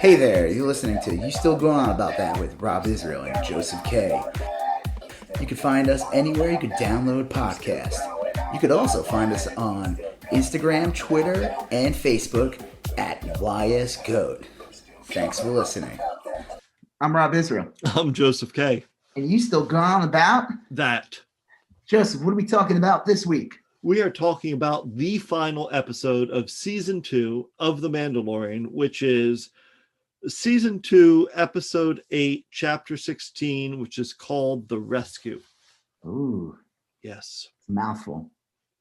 Hey there, you're listening to You Still Going On About That with Rob Israel and Joseph K. You can find us anywhere you could download podcasts. You could also find us on Instagram, Twitter, and Facebook at YSGOAT. Thanks for listening. I'm Rob Israel. I'm Joseph K. And you still going on about that. Joseph, what are we talking about this week? We are talking about the final episode of Season 2 of The Mandalorian, which is Season 2, Episode 8, Chapter 16, which is called The Rescue. Ooh. Yes. It's a mouthful.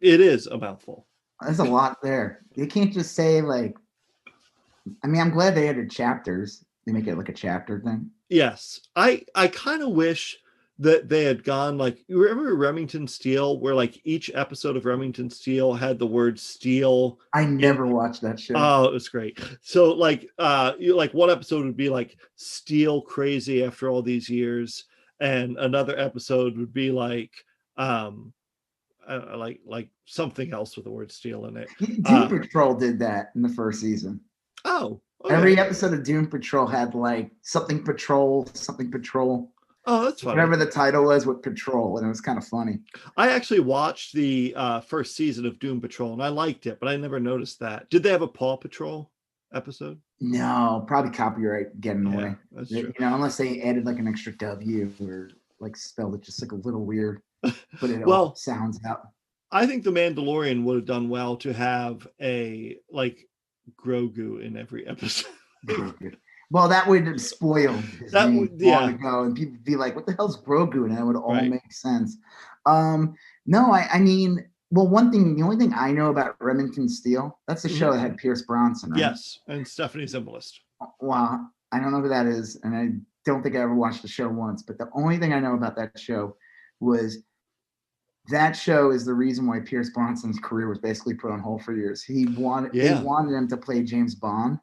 It is a mouthful. There's a lot there. You can't just say, like, I mean, I'm glad they added chapters. They make it like a chapter thing. Yes. I kind of wish that they had gone, like, you remember Remington Steele, where like each episode of Remington Steele had the word Steele. I never watched that show. Oh, it was great. So like one episode would be like Steele crazy after all these years, and another episode would be like something else with the word Steele in it. Doom Patrol did that in the first season. Oh, okay. Every episode of Doom Patrol had like something patrol. Oh, that's funny. Whatever the title was with Patrol, and it was kind of funny. I actually watched the first season of Doom Patrol, and I liked it, but I never noticed that. Did they have a Paw Patrol episode? No, probably copyright getting away. That's true. You know, unless they added like an extra W or like spelled it just like a little weird, but it all sounds out. I think The Mandalorian would have done well to have a like Grogu in every episode. Well, that would have spoiled his name long ago, and people would be like, "What the hell's Grogu?" And that would all make sense. No, I mean, well, the only thing I know about Remington Steele, that's the show that had Pierce Bronson, right? Yes, and Stephanie Zimbalist. Well, I don't know who that is, and I don't think I ever watched the show once. But the only thing I know about that show was that show is the reason why Pierce Bronson's career was basically put on hold for years. They wanted him to play James Bond,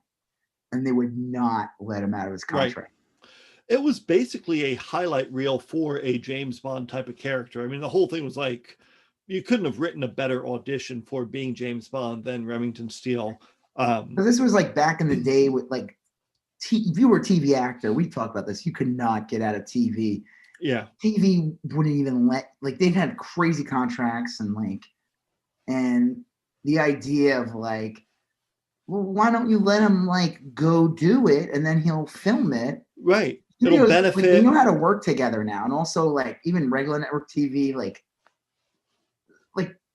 and they would not let him out of his contract. Right. It was basically a highlight reel for a James Bond type of character. I mean, the whole thing was like, you couldn't have written a better audition for being James Bond than Remington Steele. So this was like back in the day with like, if you were a TV actor, we talked about this, you could not get out of TV. Yeah. TV wouldn't even like, they'd had crazy contracts and the idea of like, well, why don't you let him like go do it and then he'll film it? Right. Studios, it'll benefit. Like, they know how to work together now. And also like even regular network TV, like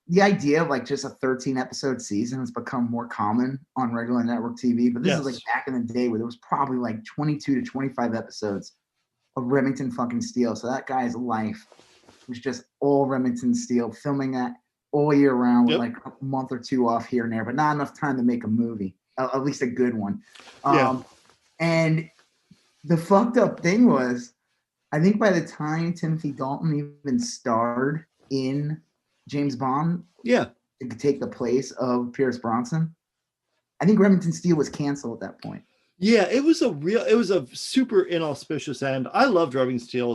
the idea of like just a 13 episode season has become more common on regular network TV. But this is like back in the day where there was probably like 22 to 25 episodes of Remington fucking Steele. So that guy's life was just all Remington Steele, filming that all year round with like a month or two off here and there, but not enough time to make a movie, at least a good one. And the fucked up thing was, I think by the time Timothy Dalton even starred in James Bond, to take the place of Pierce Bronson, I think Remington Steele was canceled at that point. Yeah, it was a super inauspicious end. I loved Remington Steele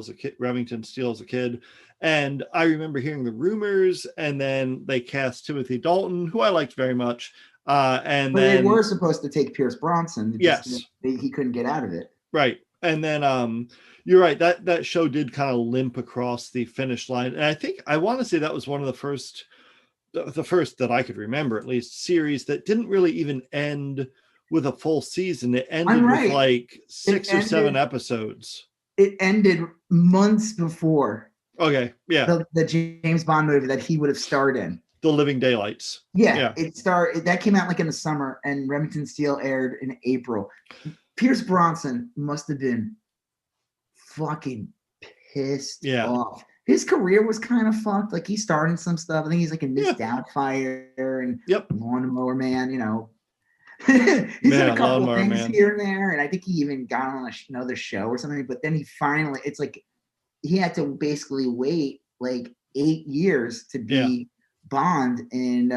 as a kid. And I remember hearing the rumors, and then they cast Timothy Dalton, who I liked very much. But they were supposed to take Pierce Bronson. He couldn't get out of it. Right. And then you're right, that show did kind of limp across the finish line. And I want to say that was one of the first that I could remember, at least, series that didn't really even end with a full season. It ended with like 6 or 7 episodes. It ended months before. Okay, yeah. The James Bond movie that he would have starred in. The Living Daylights. Yeah. That came out like in the summer, and Remington Steele aired in April. Pierce Bronson must have been fucking pissed off. His career was kind of fucked. Like, he starred in some stuff. I think he's like in Miss Doubtfire and Lawnmower Man, you know. He's done a couple of things here and there, and I think he even got on another show or something. But then he finally, it's like he had to basically wait like 8 years to be Bond in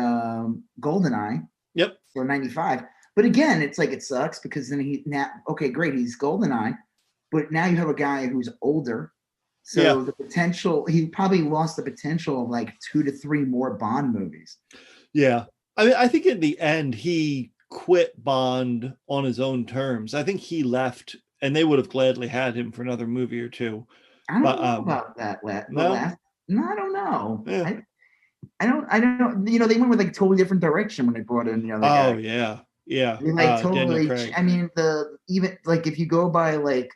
GoldenEye. Yep. For 95. But again, it's like, it sucks because then he's GoldenEye, but now you have a guy who's older. So the potential, he probably lost the potential of like 2 to 3 more Bond movies. Yeah. I mean, I think in the end, he quit Bond on his own terms. I think he left, and they would have gladly had him for another movie or two. I don't know about that. No, I don't know. Yeah. I don't. You know, they went with like a totally different direction when they brought in the other guy. Oh yeah. They like totally. I mean, even like if you go by like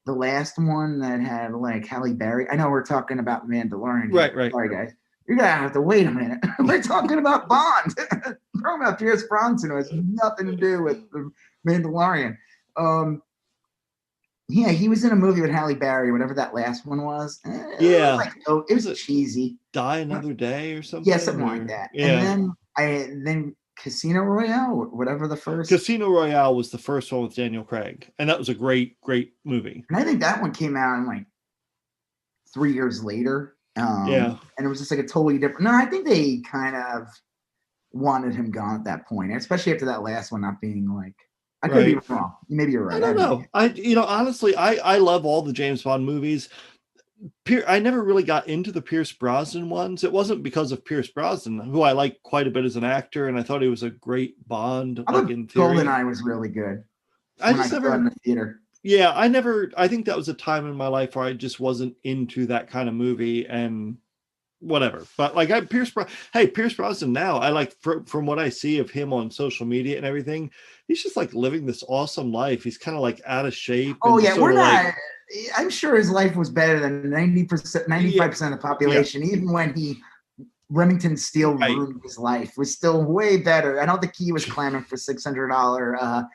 the last one that had like Halle Berry. I know we're talking about Mandalorian. Right. Sorry, guys. You're gonna have to wait a minute. We're talking about Bond. We're talking about Pierce Brosnan, who has nothing to do with the Mandalorian. Yeah, he was in a movie with Halle Berry, whatever that last one was. Yeah, it was cheesy. Die Another Day or something. Yeah, something like that. Yeah. And then Casino Royale, whatever the first. Casino Royale was the first one with Daniel Craig, and that was a great movie. And I think that one came out in like 3 years later. And it was just like a totally different. No, I think they kind of wanted him gone at that point, especially after that last one not being like. I could be wrong. Maybe you're right. I don't know. Honestly, I love all the James Bond movies. I never really got into the Pierce Brosnan ones. It wasn't because of Pierce Brosnan, who I like quite a bit as an actor, and I thought he was a great Bond. Like in theory, GoldenEye was really good. I just never in the theater. Yeah, I think that was a time in my life where I just wasn't into that kind of movie and whatever. But like Pierce Brosnan now, I like from what I see of him on social media and everything, he's just like living this awesome life. He's kind of like out of shape. Oh yeah, we're not. I'm sure his life was better than 90%, 95% of the population. Yeah. Even when Remington Steele ruined his life, was still way better. I don't think he was clamoring for $600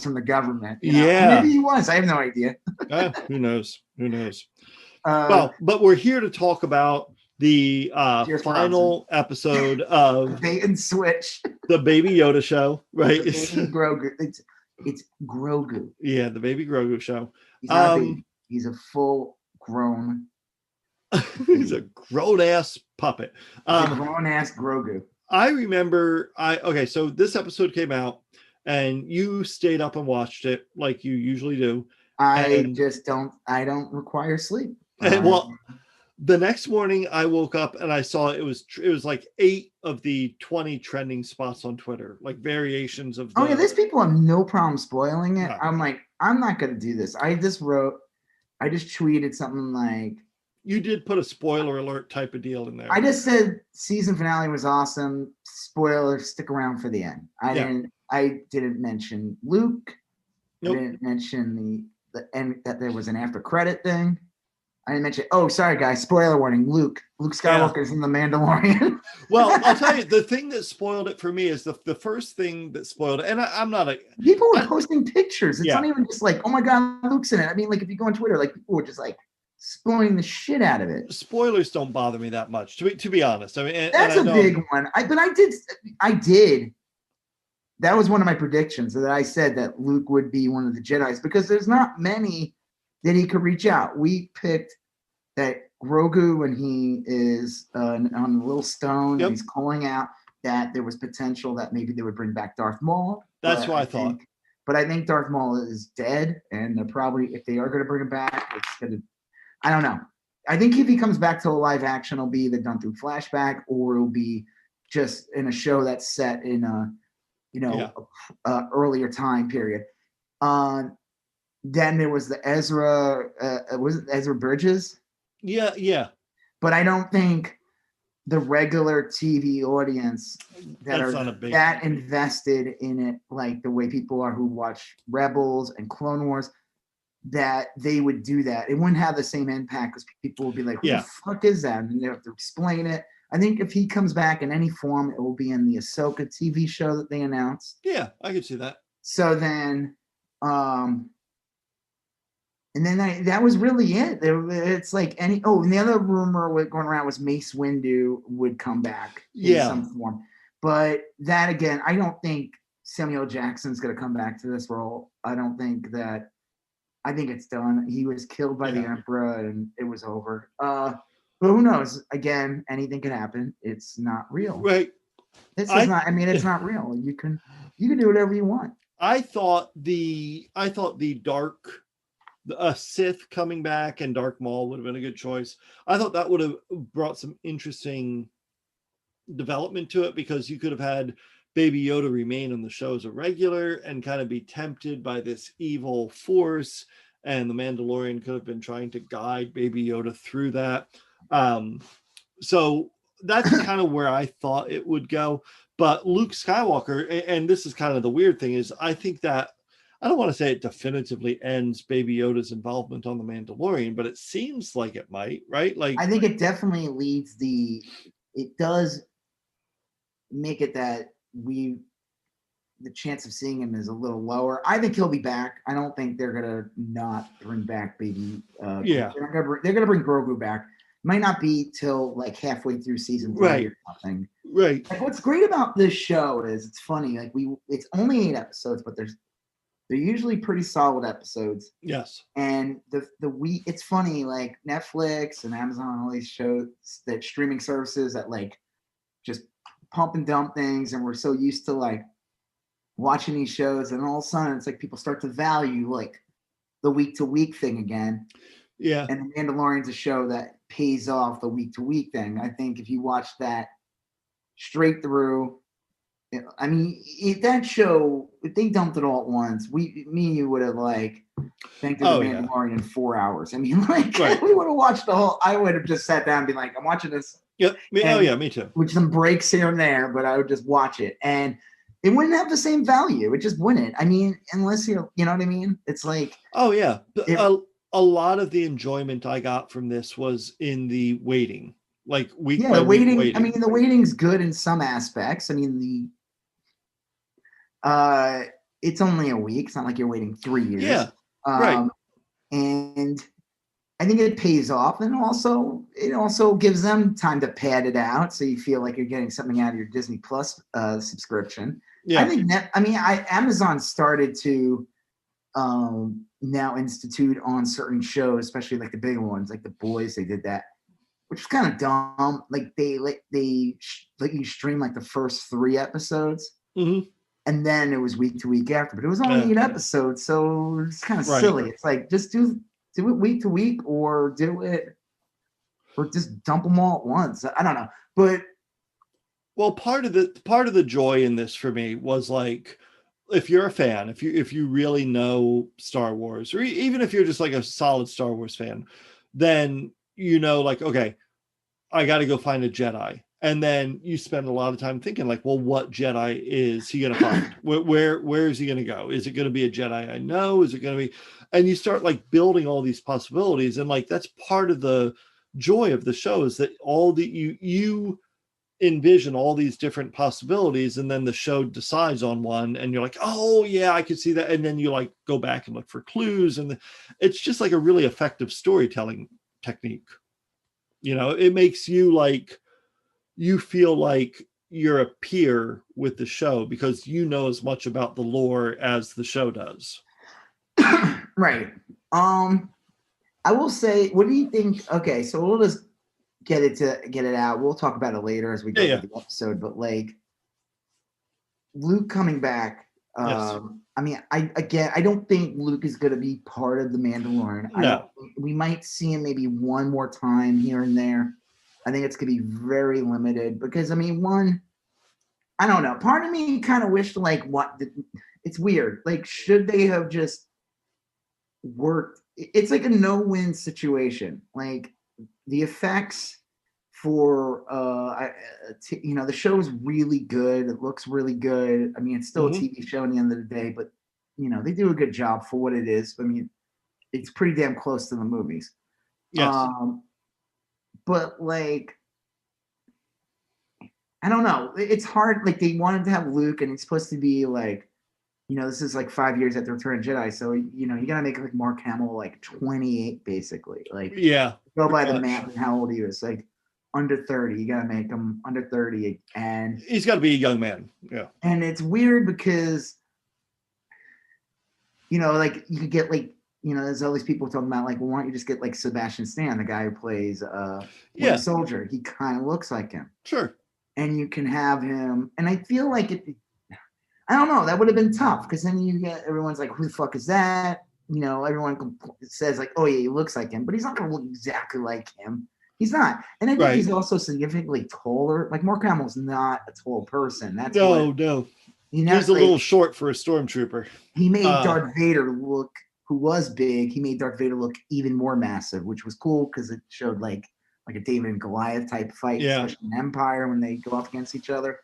from the government. You know? Yeah, maybe he was. I have no idea. Who knows? Well, but we're here to talk about the final episode of Bait and Switch, the Baby Yoda show, right? Baby Grogu. It's Grogu. Yeah, the Baby Grogu show. He's not a baby. He's a full-grown. He's a grown-ass puppet. A grown-ass Grogu. I remember. So this episode came out, and you stayed up and watched it like you usually do. I don't require sleep. Well, the next morning I woke up and I saw it was like 8 of the 20 trending spots on Twitter, like variations of. These people have no problem spoiling it. No. I'm like, I'm not going to do this. I just tweeted something like. You did put a spoiler alert type of deal in there. I just said season finale was awesome. Spoiler, stick around for the end. I didn't mention Luke. Nope. I didn't mention the end, that there was an after credit thing. I didn't mention. Oh, sorry, guys. Spoiler warning. Luke Skywalker's in the Mandalorian. Well, I'll tell you, the thing that spoiled it for me is the first thing that spoiled it. And I'm not a. People were posting pictures. It's not even just like, oh my God, Luke's in it. I mean, like if you go on Twitter, like people were just like spoiling the shit out of it. Spoilers don't bother me that much, to be honest. I mean, that's a big one. I did. That was one of my predictions, that I said that Luke would be one of the Jedis, because there's not many that he could reach out. We picked that Grogu, when he is on the little stone, and he's calling out, that there was potential that maybe they would bring back Darth Maul. That's what I thought. But I think Darth Maul is dead, and they're probably, if they are going to bring him back, it's going to, I don't know. I think if he comes back to a live action, it'll be either done through flashback, or it'll be just in a show that's set in a, earlier time period. Then there was the Ezra, was it Ezra Bridges? Yeah. But I don't think the regular TV audience that are that invested in it, like the way people are who watch Rebels and Clone Wars, that they would do that. It wouldn't have the same impact, because people would be like, "Who the fuck is that?" And they have to explain it. I think if he comes back in any form, it will be in the Ahsoka TV show that they announced. Yeah, I could see that. So then, and then that was really it. It's like and the other rumor going around was Mace Windu would come back in some form. But that, again, I don't think Samuel Jackson's going to come back to this role. I think it's done. He was killed by the Emperor, and it was over. But who knows? Again, anything can happen. It's not real. Right. It's not real. You can do whatever you want. I thought the dark Sith coming back and Darth Maul would have been a good choice. I thought that would have brought some interesting development to it, because you could have had Baby Yoda remain on the show as a regular and kind of be tempted by this evil force. And the Mandalorian could have been trying to guide Baby Yoda through that. So that's kind of where I thought it would go. But Luke Skywalker, and this is kind of the weird thing, is I think that I don't want to say it definitively ends Baby Yoda's involvement on the Mandalorian, but it seems like it might, right? Like, I think it definitely leads it does make it that the chance of seeing him is a little lower. I think he'll be back. I don't think they're gonna not bring back Baby. Yeah, they're gonna bring Grogu back. Might not be till like halfway through season 3 right, or something. Right. Like, what's great about this show is it's funny. Like, it's only 8 episodes, but they're usually pretty solid episodes. Yes. And it's funny, like Netflix and Amazon, all these shows, that streaming services that like just pump and dump things, and we're so used to like watching these shows, and all of a sudden it's like people start to value like the week to week thing again. Yeah. And The Mandalorian's a show that pays off the week to week thing. I think if you watch that straight through, I mean, that show, if they dumped it all at once, me and you would have like been through The Mandalorian in 4 hours. I mean, like, we would have watched the whole. I would have just sat down and been like, I'm watching this. Yep. Me too. With some breaks here and there, but I would just watch it, and it wouldn't have the same value. It just wouldn't. I mean, unless you know what I mean. It's like, a lot of the enjoyment I got from this was in the waiting, like week by the waiting. Week waiting. I mean, the waiting's good in some aspects. I mean, it's only a week. It's not like you're waiting 3 years. Yeah, right. And I think it pays off, and it also gives them time to pad it out, so you feel like you're getting something out of your Disney Plus subscription. Yeah. I think Amazon started to now institute on certain shows, especially like the big ones, like The Boys. They did that, which is kind of dumb. Like they let you stream like the first 3 episodes, and then it was week to week after. But it was only 8 episodes, so it's kind of silly. It's like, just do it week to week, or just dump them all at once. I don't know, but part of the joy in this for me was like, if you're a fan, if you really know Star Wars, or even if you're just like a solid Star Wars fan, then like, okay, I got to go find a Jedi, and then you spend a lot of time thinking like, well, what Jedi is he going to find? where is he going to go? Is it going to be a Jedi I know? Is it going to be? And you start like building all these possibilities, and like that's part of the joy of the show, is that all that you envision all these different possibilities, and then the show decides on one, and you're like, oh yeah, I could see that, and then you like go back and look for clues, and it's just like a really effective storytelling technique. It makes you like, you feel like you're a peer with the show because you know as much about the lore as the show does. Right. I will say, what do you think? Okay, so we'll just get it out. We'll talk about it later as we go through the episode. But like, Luke coming back. Yes. I mean, I don't think Luke is going to be part of the Mandalorian. No. We might see him maybe one more time here and there. I think it's going to be very limited because, I mean, I don't know. Part of me kind of wished, like, it's weird. Like, should they have just worked? It's like a no-win situation. Like, the effects for, the show is really good. It looks really good. I mean, it's still a TV show at the end of the day, but, they do a good job for what it is. I mean, it's pretty damn close to the movies. Yes. But like, I don't know. It's hard. Like, they wanted to have Luke, and he's supposed to be like, this is like 5 years after Return of Jedi. So, you gotta make like Mark Hamill like 28, basically. Like, go by the math and how old he is. Like, under 30. You gotta make him under 30, and he's got to be a young man. Yeah. And it's weird because, like, you could get like, there's all these people talking about like, well, why don't you just get like Sebastian Stan, the guy who plays Winter Soldier? He kind of looks like him. Sure. And you can have him, and I feel like I don't know, that would have been tough, because then you get, everyone's like, who the fuck is that? Everyone says like, oh yeah, he looks like him, but he's not going to look exactly like him. He's not. And I think Right. he's also significantly taller. Like, Mark Hamill's not a tall person. That's no. You know, He's a little short for a stormtrooper. He made Darth Vader look, who was big, he made Darth Vader look even more massive, which was cool because it showed like a David and Goliath type fight, especially in Empire when they go off against each other.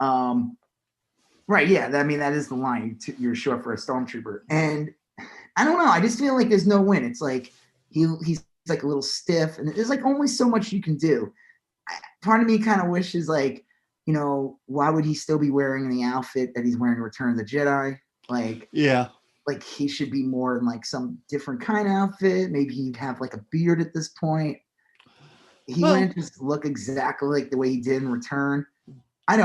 Right, yeah. I mean, that is the line. You're short for a stormtrooper. And I don't know. I just feel like there's no win. It's like he's like a little stiff, and there's like only so much you can do. Part of me kind of wishes, like, you know, why would he still be wearing the outfit that he's wearing in Return of the Jedi? Like, like he should be more in like some different kind of outfit. Maybe he'd have like a beard at this point. He wouldn't just look exactly like the way he did in Return. I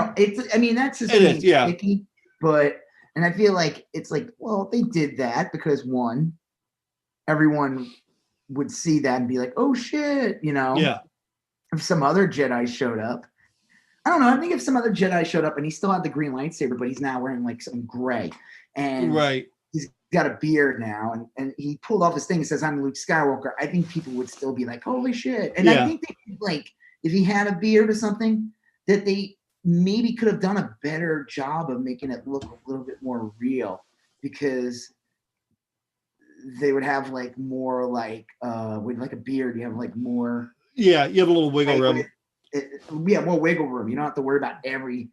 mean, that's just sticky, but, and I feel like it's like, well, they did that because one, everyone would see that and be like, oh shit, you know? Yeah. If some other Jedi showed up, I don't know. I think if some other Jedi showed up and he still had the green lightsaber, but he's now wearing like some gray, and he's got a beard now, and he pulled off his thing and says, I'm Luke Skywalker, I think people would still be like, holy shit. And I think they, like, if he had a beard or something, that they maybe could have done a better job of making it look a little bit more real, because they would have like more like with like a beard, you have like more. Yeah, you have a little wiggle room. More wiggle room. You don't have to worry about every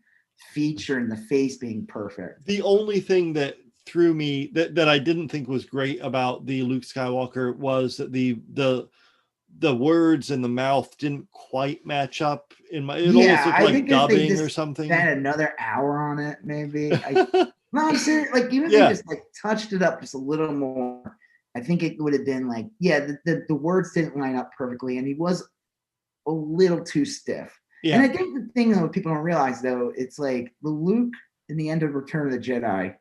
feature in the face being perfect. The only thing that threw me that I didn't think was great about the Luke Skywalker was that the words in the mouth didn't quite match up. It almost looked like dubbing or something. Spent another hour on it, maybe. No, I'm serious. Like, even if they just like touched it up just a little more, I think it would have been like, the words didn't line up perfectly, and he was a little too stiff. Yeah. And I think the thing that people don't realize, though, it's like the Luke in the end of Return of the Jedi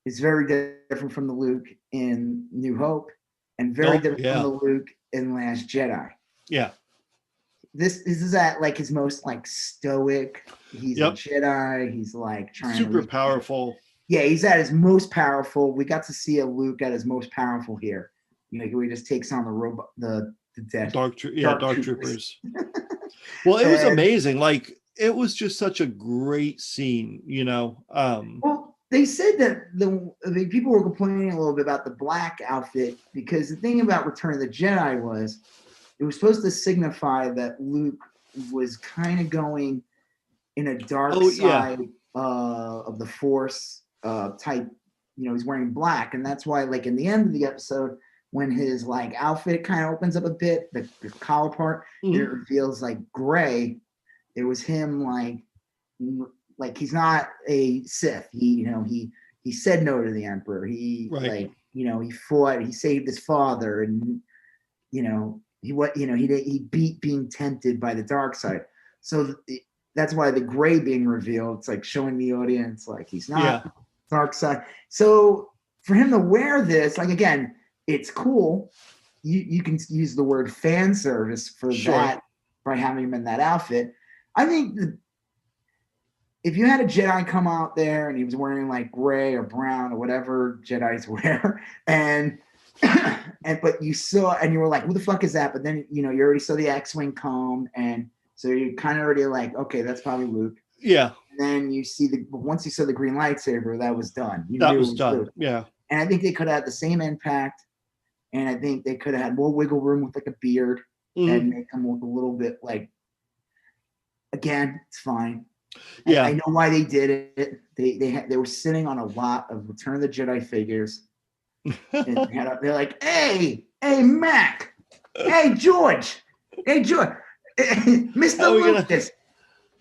is very different from the Luke in New Hope, and very different from the Luke in Last Jedi. Yeah. This is at like his most like stoic. He's a Jedi. He's like trying super powerful. Yeah, he's at his most powerful. We got to see a Luke at his most powerful here. You know, he just takes on the robot, the dark troopers. Well, it was amazing. Like, it was just such a great scene, you know. Well, they said that the people were complaining a little bit about the black outfit, because the thing about Return of the Jedi was it was supposed to signify that Luke was kind of going in a dark side of the Force type. You know, he's wearing black, and that's why, like, in the end of the episode, when his like outfit kind of opens up a bit, the collar part, it reveals like gray. It was him like he's not a Sith. He said no to the Emperor. He like, you know, he fought. He saved his father, and you know he beat being tempted by the dark side. So that's why the gray being revealed. It's like showing the audience like he's not dark side. So for him to wear this, like, again, it's cool. You can use the word fan service for that by having him in that outfit. I think if you had a Jedi come out there and he was wearing like gray or brown or whatever Jedis wear, but you saw and you were like, who the fuck is that? But then, you know, you already saw the X-Wing come, and so you're kind of already like, okay, that's probably Luke. Yeah. And then you see once you saw the green lightsaber, that was done. That was done. Luke. Yeah. And I think they could have had the same impact. And I think they could have had more wiggle room with like a beard and make him look a little bit like, again, it's fine. Yeah. I know why they did it. They were sitting on a lot of Return of the Jedi figures. And they're like, hey, Mac. Hey, George. Mr. Lucas.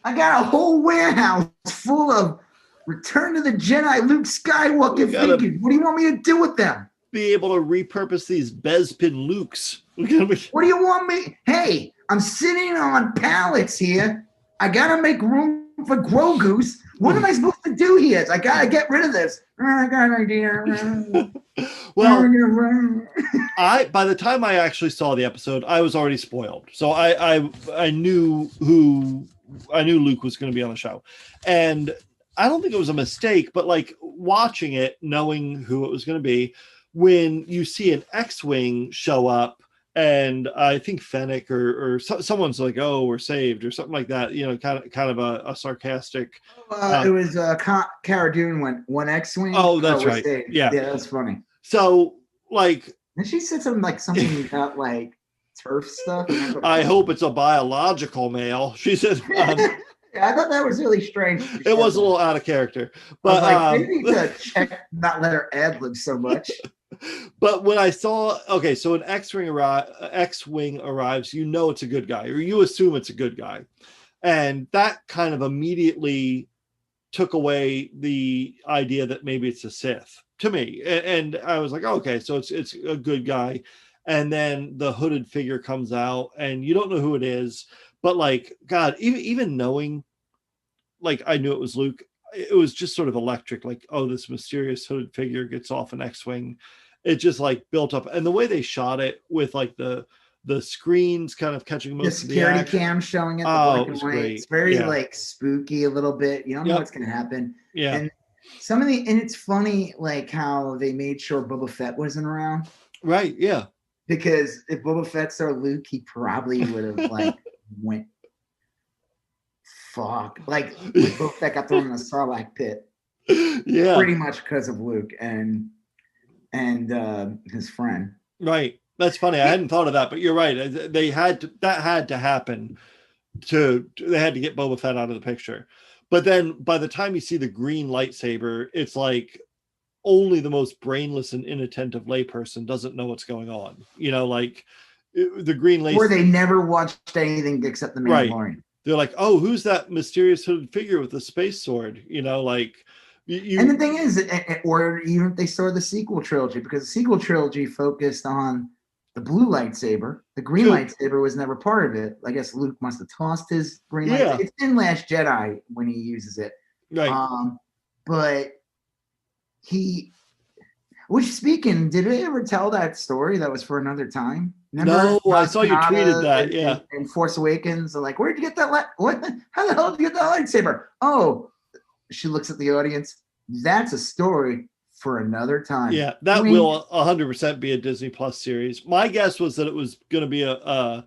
I got a whole warehouse full of Return of the Jedi Luke Skywalker figures. What do you want me to do with them? Be able to repurpose these Bespin Lukes. What do you want me? Hey, I'm sitting on pallets here. I gotta make room for Grogu's. What am I supposed to do here? I gotta get rid of this. I got an idea. Well, by the time I actually saw the episode, I was already spoiled. So I knew Luke was going to be on the show, and I don't think it was a mistake. But like watching it, knowing who it was going to be. When you see an X-Wing show up and I think Fennec or someone's like, "Oh, we're saved" or something like that. You know, kind of a sarcastic. It was Cara Dune went one X-wing. Oh, that's right. Saved. Yeah, that's funny. So like, and she said something about like turf stuff. I hope it's a biological male. She said. I thought that was really strange. It was a little out of character, but they need to check, not let her ad lib so much. But when I saw, okay, so an X-wing arrives, you know it's a good guy, or you assume it's a good guy, and that kind of immediately took away the idea that maybe it's a Sith to me, and I was like, okay, so it's a good guy, and then the hooded figure comes out, and you don't know who it is. But like, God, even knowing, like, I knew it was Luke, it was just sort of electric. Like, oh, this mysterious hooded figure gets off an X-wing. It just like built up, and the way they shot it with like the screens kind of catching most of the security cam showing it. Oh, it was great. It's very like spooky a little bit. You don't know what's going to happen. Yeah, and it's funny like how they made sure Boba Fett wasn't around. Right. Yeah. Because if Boba Fett saw Luke, he probably would have like went fuck. Like Boba Fett got thrown in the Sarlacc pit. Yeah. Pretty much because of Luke and his friend. Right. That's funny. I hadn't thought of that, but you're right. That had to happen. They had to get Boba Fett out of the picture. But then by the time you see the green lightsaber, it's like only the most brainless and inattentive layperson doesn't know what's going on. You know, like the green lightsaber. Or they never watched anything except the Mandalorian. Right. They're like, oh, who's that mysterious hooded figure with the space sword? You know, like and the thing is, or even if they saw the sequel trilogy, because the sequel trilogy focused on the blue lightsaber. The green lightsaber was never part of it. I guess Luke must have tossed his green lightsaber. It's in Last Jedi when he uses it. Right. But which speaking, did they ever tell that story that was for another time? Remember? No, I saw you tweeted that. In Force Awakens, like, where'd you get that? How the hell did you get that lightsaber? Oh, she looks at the audience. That's a story for another time. Yeah, that will 100% be a Disney Plus series. My guess was that it was going to be a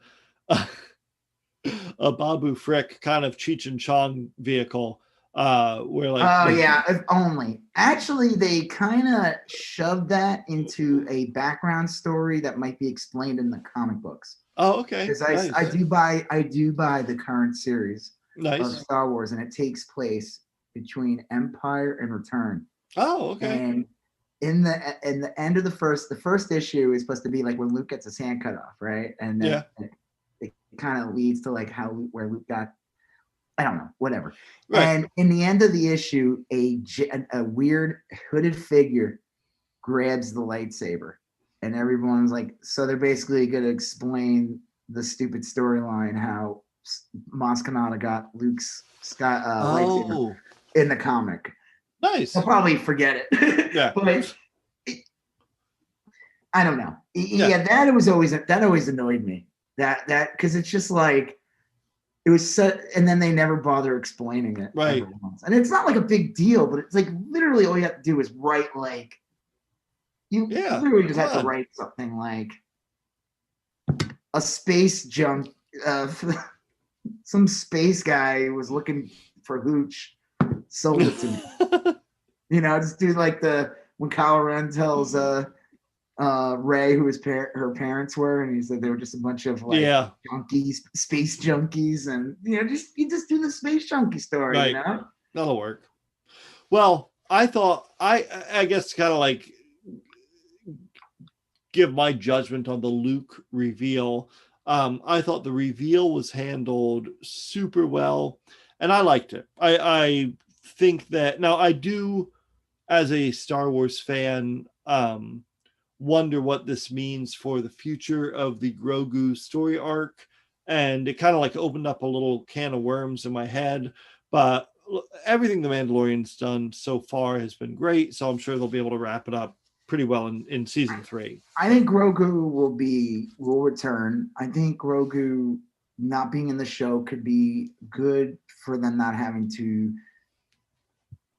Babu Frick kind of Cheech and Chong vehicle. Where like, if only. Actually, they kind of shoved that into a background story that might be explained in the comic books. Oh, okay. Because I do buy the current series of Star Wars, and it takes place between Empire and Return. Oh, okay. And in the end of the first issue is supposed to be like when Luke gets his hand cut off, right? And then it kind of leads to like where Luke got, I don't know, whatever. Right. And in the end of the issue, a weird hooded figure grabs the lightsaber, and everyone's like, so they're basically going to explain the stupid storyline how Maz Kanata got Luke's lightsaber in the comic. Nice. I'll probably forget it. Yeah. But I don't know. Yeah, that always annoyed me. That because it's just like it was so, and then they never bother explaining it. Right. And it's not like a big deal, but it's like literally all you have to do is write like you literally just have to write something like a space junk. Some space guy was looking for hooch, sold it to me. You know, just do like when Kylo Ren tells Rey who her parents were, and he said they were just a bunch of like junkies, space junkies, and you just do the space junkie story. Right. You know? That'll work. Well, I thought I guess kind of like give my judgment on the Luke reveal. I thought the reveal was handled super well, and I liked it. I think that now I do, as a Star Wars fan, wonder what this means for the future of the Grogu story arc, and it kind of like opened up a little can of worms in my head. But everything the Mandalorian's done so far has been great, so I'm sure they'll be able to wrap it up pretty well in season 3. I think Grogu will return. I think Grogu not being in the show could be good for them not having to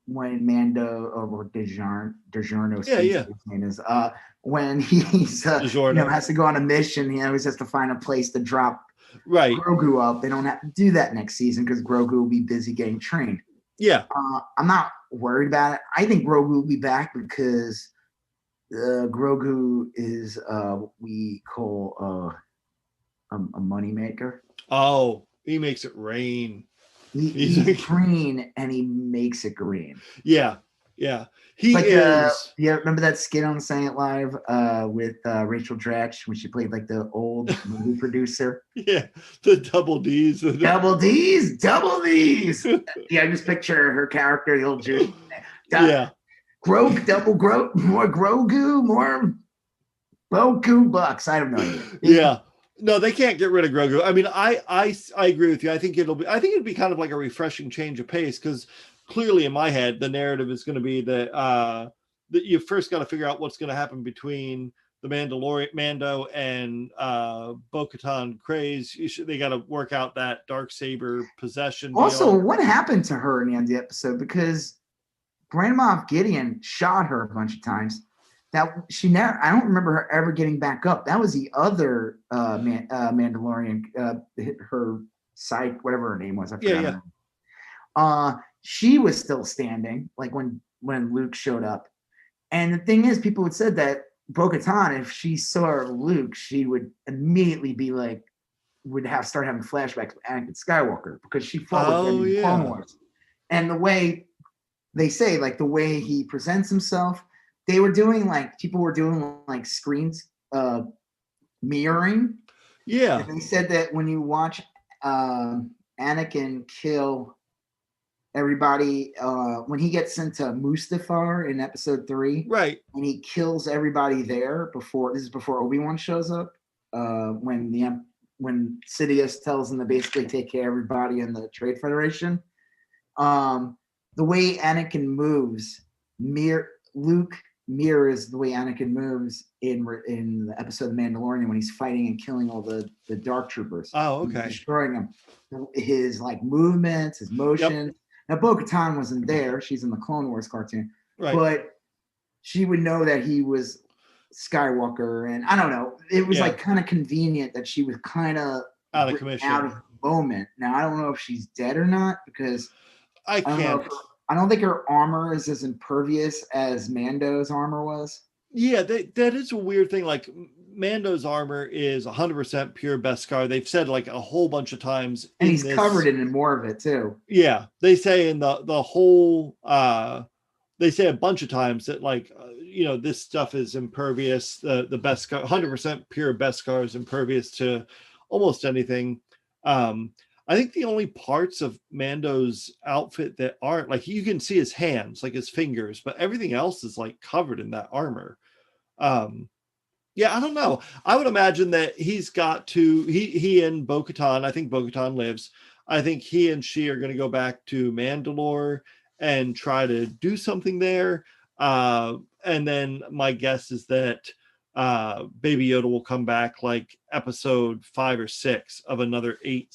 when Mando or DiGiorno Yeah, speaks, yeah. his name is when he's DiGiorno. has to go on a mission, he always has to find a place to drop Right. Grogu up. They don't have to do that next season because Grogu will be busy getting trained. Yeah. I'm not worried about it. I think Grogu will be back because Grogu is we call a moneymaker. Oh, he makes it rain. He's green and he makes it green. Yeah, yeah. He like, is. Yeah, remember that skit on Saying It Live with Rachel Dratch when she played like the old movie producer? Yeah, the double D's. Double D's. Yeah, I just picture her character, the old Jewish. Yeah. More Grogu, more Boku bucks. I don't know. Yeah. No, they can't get rid of Grogu. I mean, I agree with you. I think it'd be kind of like a refreshing change of pace, because clearly in my head the narrative is going to be that you first got to figure out what's going to happen between the Mandalorian Mando and Bo-Katan Kryze. They got to work out that Darksaber possession also deal. What happened to her in the end of the episode, because Grand Moff Gideon shot her a bunch of times. That she never, I don't remember her ever getting back up. That was the other Mandalorian, her psych, whatever her name was. I forgot. Yeah. She was still standing, like when Luke showed up. And the thing is, people had said that Bo-Katan, if she saw Luke, she would immediately be like, start having flashbacks with Anakin Skywalker, because she fought with him in Clone Wars. And the way they say, like the way he presents himself, people were doing like screens mirroring. Yeah. And they said that when you watch Anakin kill everybody, when he gets into Mustafar in episode 3, right, and he kills everybody there before Obi-Wan shows up, when Sidious tells him to basically take care of everybody in the Trade Federation, the way Anakin moves, Luke mirrors the way Anakin moves in the episode of Mandalorian when he's fighting and killing all the Dark Troopers. Oh, okay. Destroying them. His like movements, his motion. Yep. Now Bo-Katan wasn't there. She's in the Clone Wars cartoon. Right. But she would know that he was Skywalker, and I don't know. It was like kind of convenient that she was kind of out of commission. Out of the moment. Now I don't know if she's dead or not, because I can't. I don't think her armor is as impervious as Mando's armor was. Yeah, that is a weird thing. Like Mando's armor is 100% pure Beskar. They've said like a whole bunch of times. And he's covered in more of it too. Yeah, they say in the whole. They say a bunch of times that like this stuff is impervious. The Beskar, 100% pure Beskar is impervious to almost anything. I think the only parts of Mando's outfit that aren't, like, you can see his hands, like his fingers, but everything else is like covered in that armor. Yeah, I don't know. I would imagine that he's got to, he and Bo-Katan, I think Bo-Katan lives. I think he and she are going to go back to Mandalore and try to do something there. And then my guess is that Baby Yoda will come back like episode 5 or 6 of another 8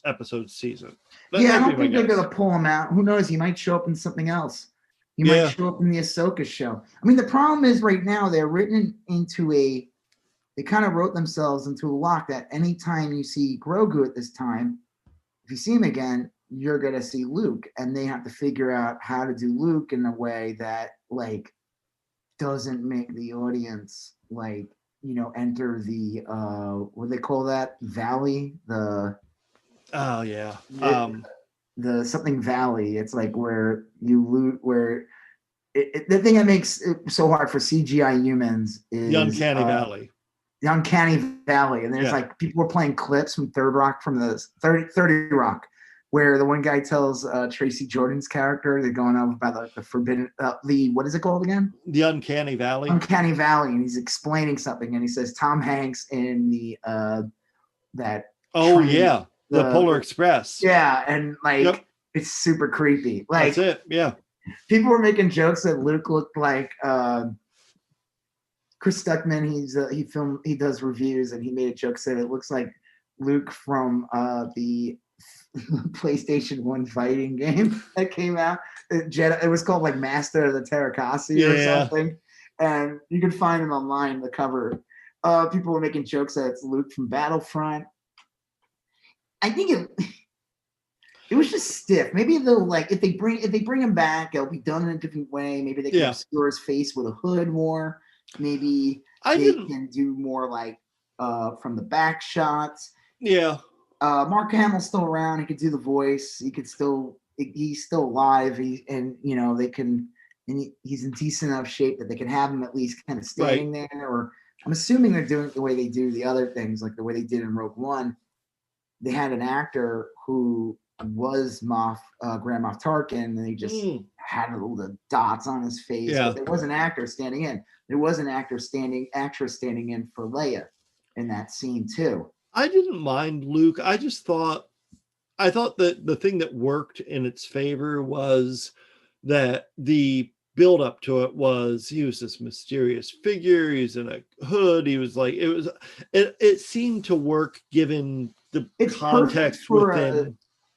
episode season. I don't think they're going to pull him out. Who knows? He might show up in something else. He might show up in the Ahsoka show. I mean, the problem is right now they're written into they kind of wrote themselves into a lock that anytime you see Grogu at this time, if you see him again, you're going to see Luke. And they have to figure out how to do Luke in a way that like doesn't make the audience like, enter the, what do they call that? Valley? The something valley. It's like where you loot, where the thing that makes it so hard for CGI humans is the uncanny valley. The uncanny valley. And there's like people were playing clips from from the 30 Rock, where the one guy tells Tracy Jordan's character, they're going on about the forbidden, what is it called again? The uncanny valley. Uncanny valley. And he's explaining something, and he says Tom Hanks in the that. Oh train, yeah. The Polar Express. Yeah, and like it's super creepy. Like that's it. Yeah. People were making jokes that Luke looked like Chris Stuckman. He does reviews, and he made a joke said it looks like Luke from the PlayStation 1 fighting game that came out. It was called like Master of the Terrakasi or something. And you can find it online, the cover. People were making jokes that it's Luke from Battlefront. I think it was just stiff. Maybe they'll like if they bring him back, it'll be done in a different way. Maybe they can obscure his face with a hood more. Maybe they can do more like from the back shots. Yeah. Mark Hamill's still around. He could do the voice. He's still alive. They can, and he's in decent enough shape that they can have him at least kind of standing there. Or I'm assuming they're doing it the way they do the other things, like the way they did in Rogue One. They had an actor who was Grand Moff Tarkin, and he just had all the dots on his face. Yeah. But there was an actor standing in. There was an actress standing in for Leia in that scene too. I didn't mind Luke. I thought that the thing that worked in its favor was that the build up to it was he was this mysterious figure. He's in a hood. He was like, it seemed to work given the context within.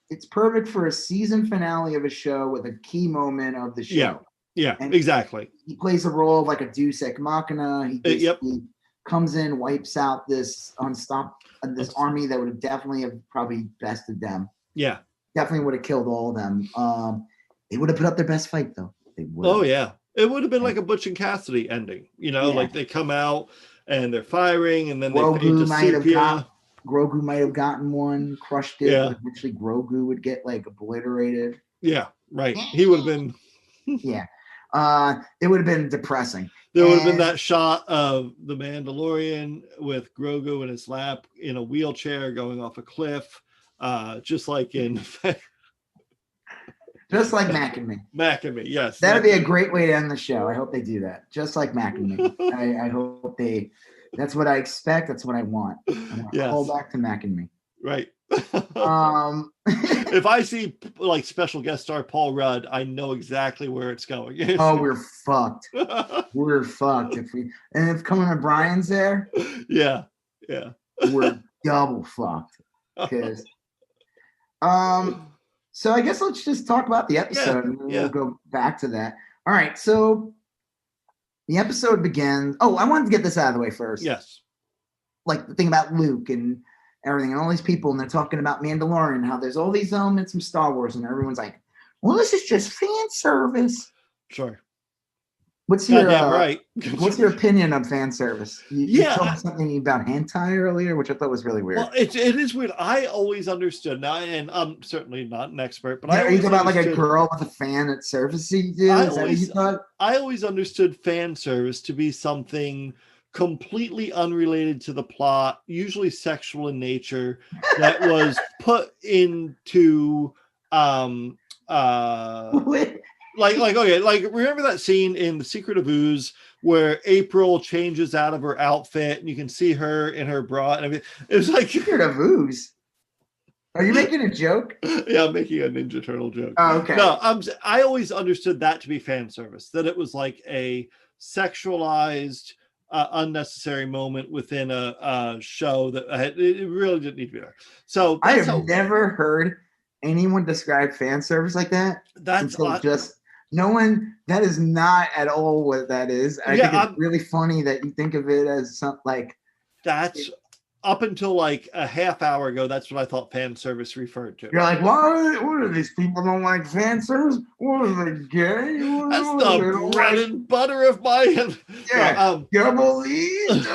It's perfect for a season finale of a show with a key moment of the show. Yeah, exactly. He plays a role of like a Deus Ex Machina. He basically comes in, wipes out this army that would have definitely probably bested them. Yeah. Definitely would have killed all of them. They would have put up their best fight though. They would. Oh yeah. It would have been like a Butch and Cassidy ending, like they come out and they're firing and then Grogu might have gotten one, crushed it, but eventually Grogu would get like obliterated. Yeah, right. He would have been it would have been depressing. There would have been that shot of the Mandalorian with Grogu in his lap in a wheelchair going off a cliff, just like in just like Mac and Me. Mac and Me, yes. That'd be a great way to end the show. I hope they do that. Just like Mac and Me. I hope that's what I expect. That's what I want. I want to call back to Mac and Me. Right. If I see like special guest star Paul Rudd, I know exactly where it's going. Oh, we're fucked. We're fucked if Conan O'Brien's there. Yeah. We're double fucked. Because so I guess let's just talk about the episode and we'll go back to that. All right, so the episode begins. Oh, I wanted to get this out of the way first. Yes. Like the thing about Luke and everything and all these people, and they're talking about Mandalorian, how there's all these elements from Star Wars, and everyone's like, well, this is just fan service. Sure. What's your what's your opinion on fan service? You told me something about hentai earlier, which I thought was really weird. Well, it is weird. I always understood now, and I'm certainly not an expert, but are you talking about like a girl with a fan at servicing you? Is that what you thought? I always understood fan service to be something completely unrelated to the plot, usually sexual in nature, that was put into like remember that scene in The Secret of Ooze where April changes out of her outfit and you can see her in her bra and everything. It was like Secret of Ooze. Are you making a joke? Yeah, I'm making a Ninja Turtle joke. Oh, okay. No, I always understood that to be fan service, that it was like a sexualized unnecessary moment within a show that it really didn't need to be there. So I have never heard anyone describe fan service like that. That is not at all what that is. I think it's really funny that you think of it as something like that's up until like a half hour ago. That's what I thought fan service referred to. You're like, what are these people don't like fan service? What are they, gay? That's the bread and butter of my double E's.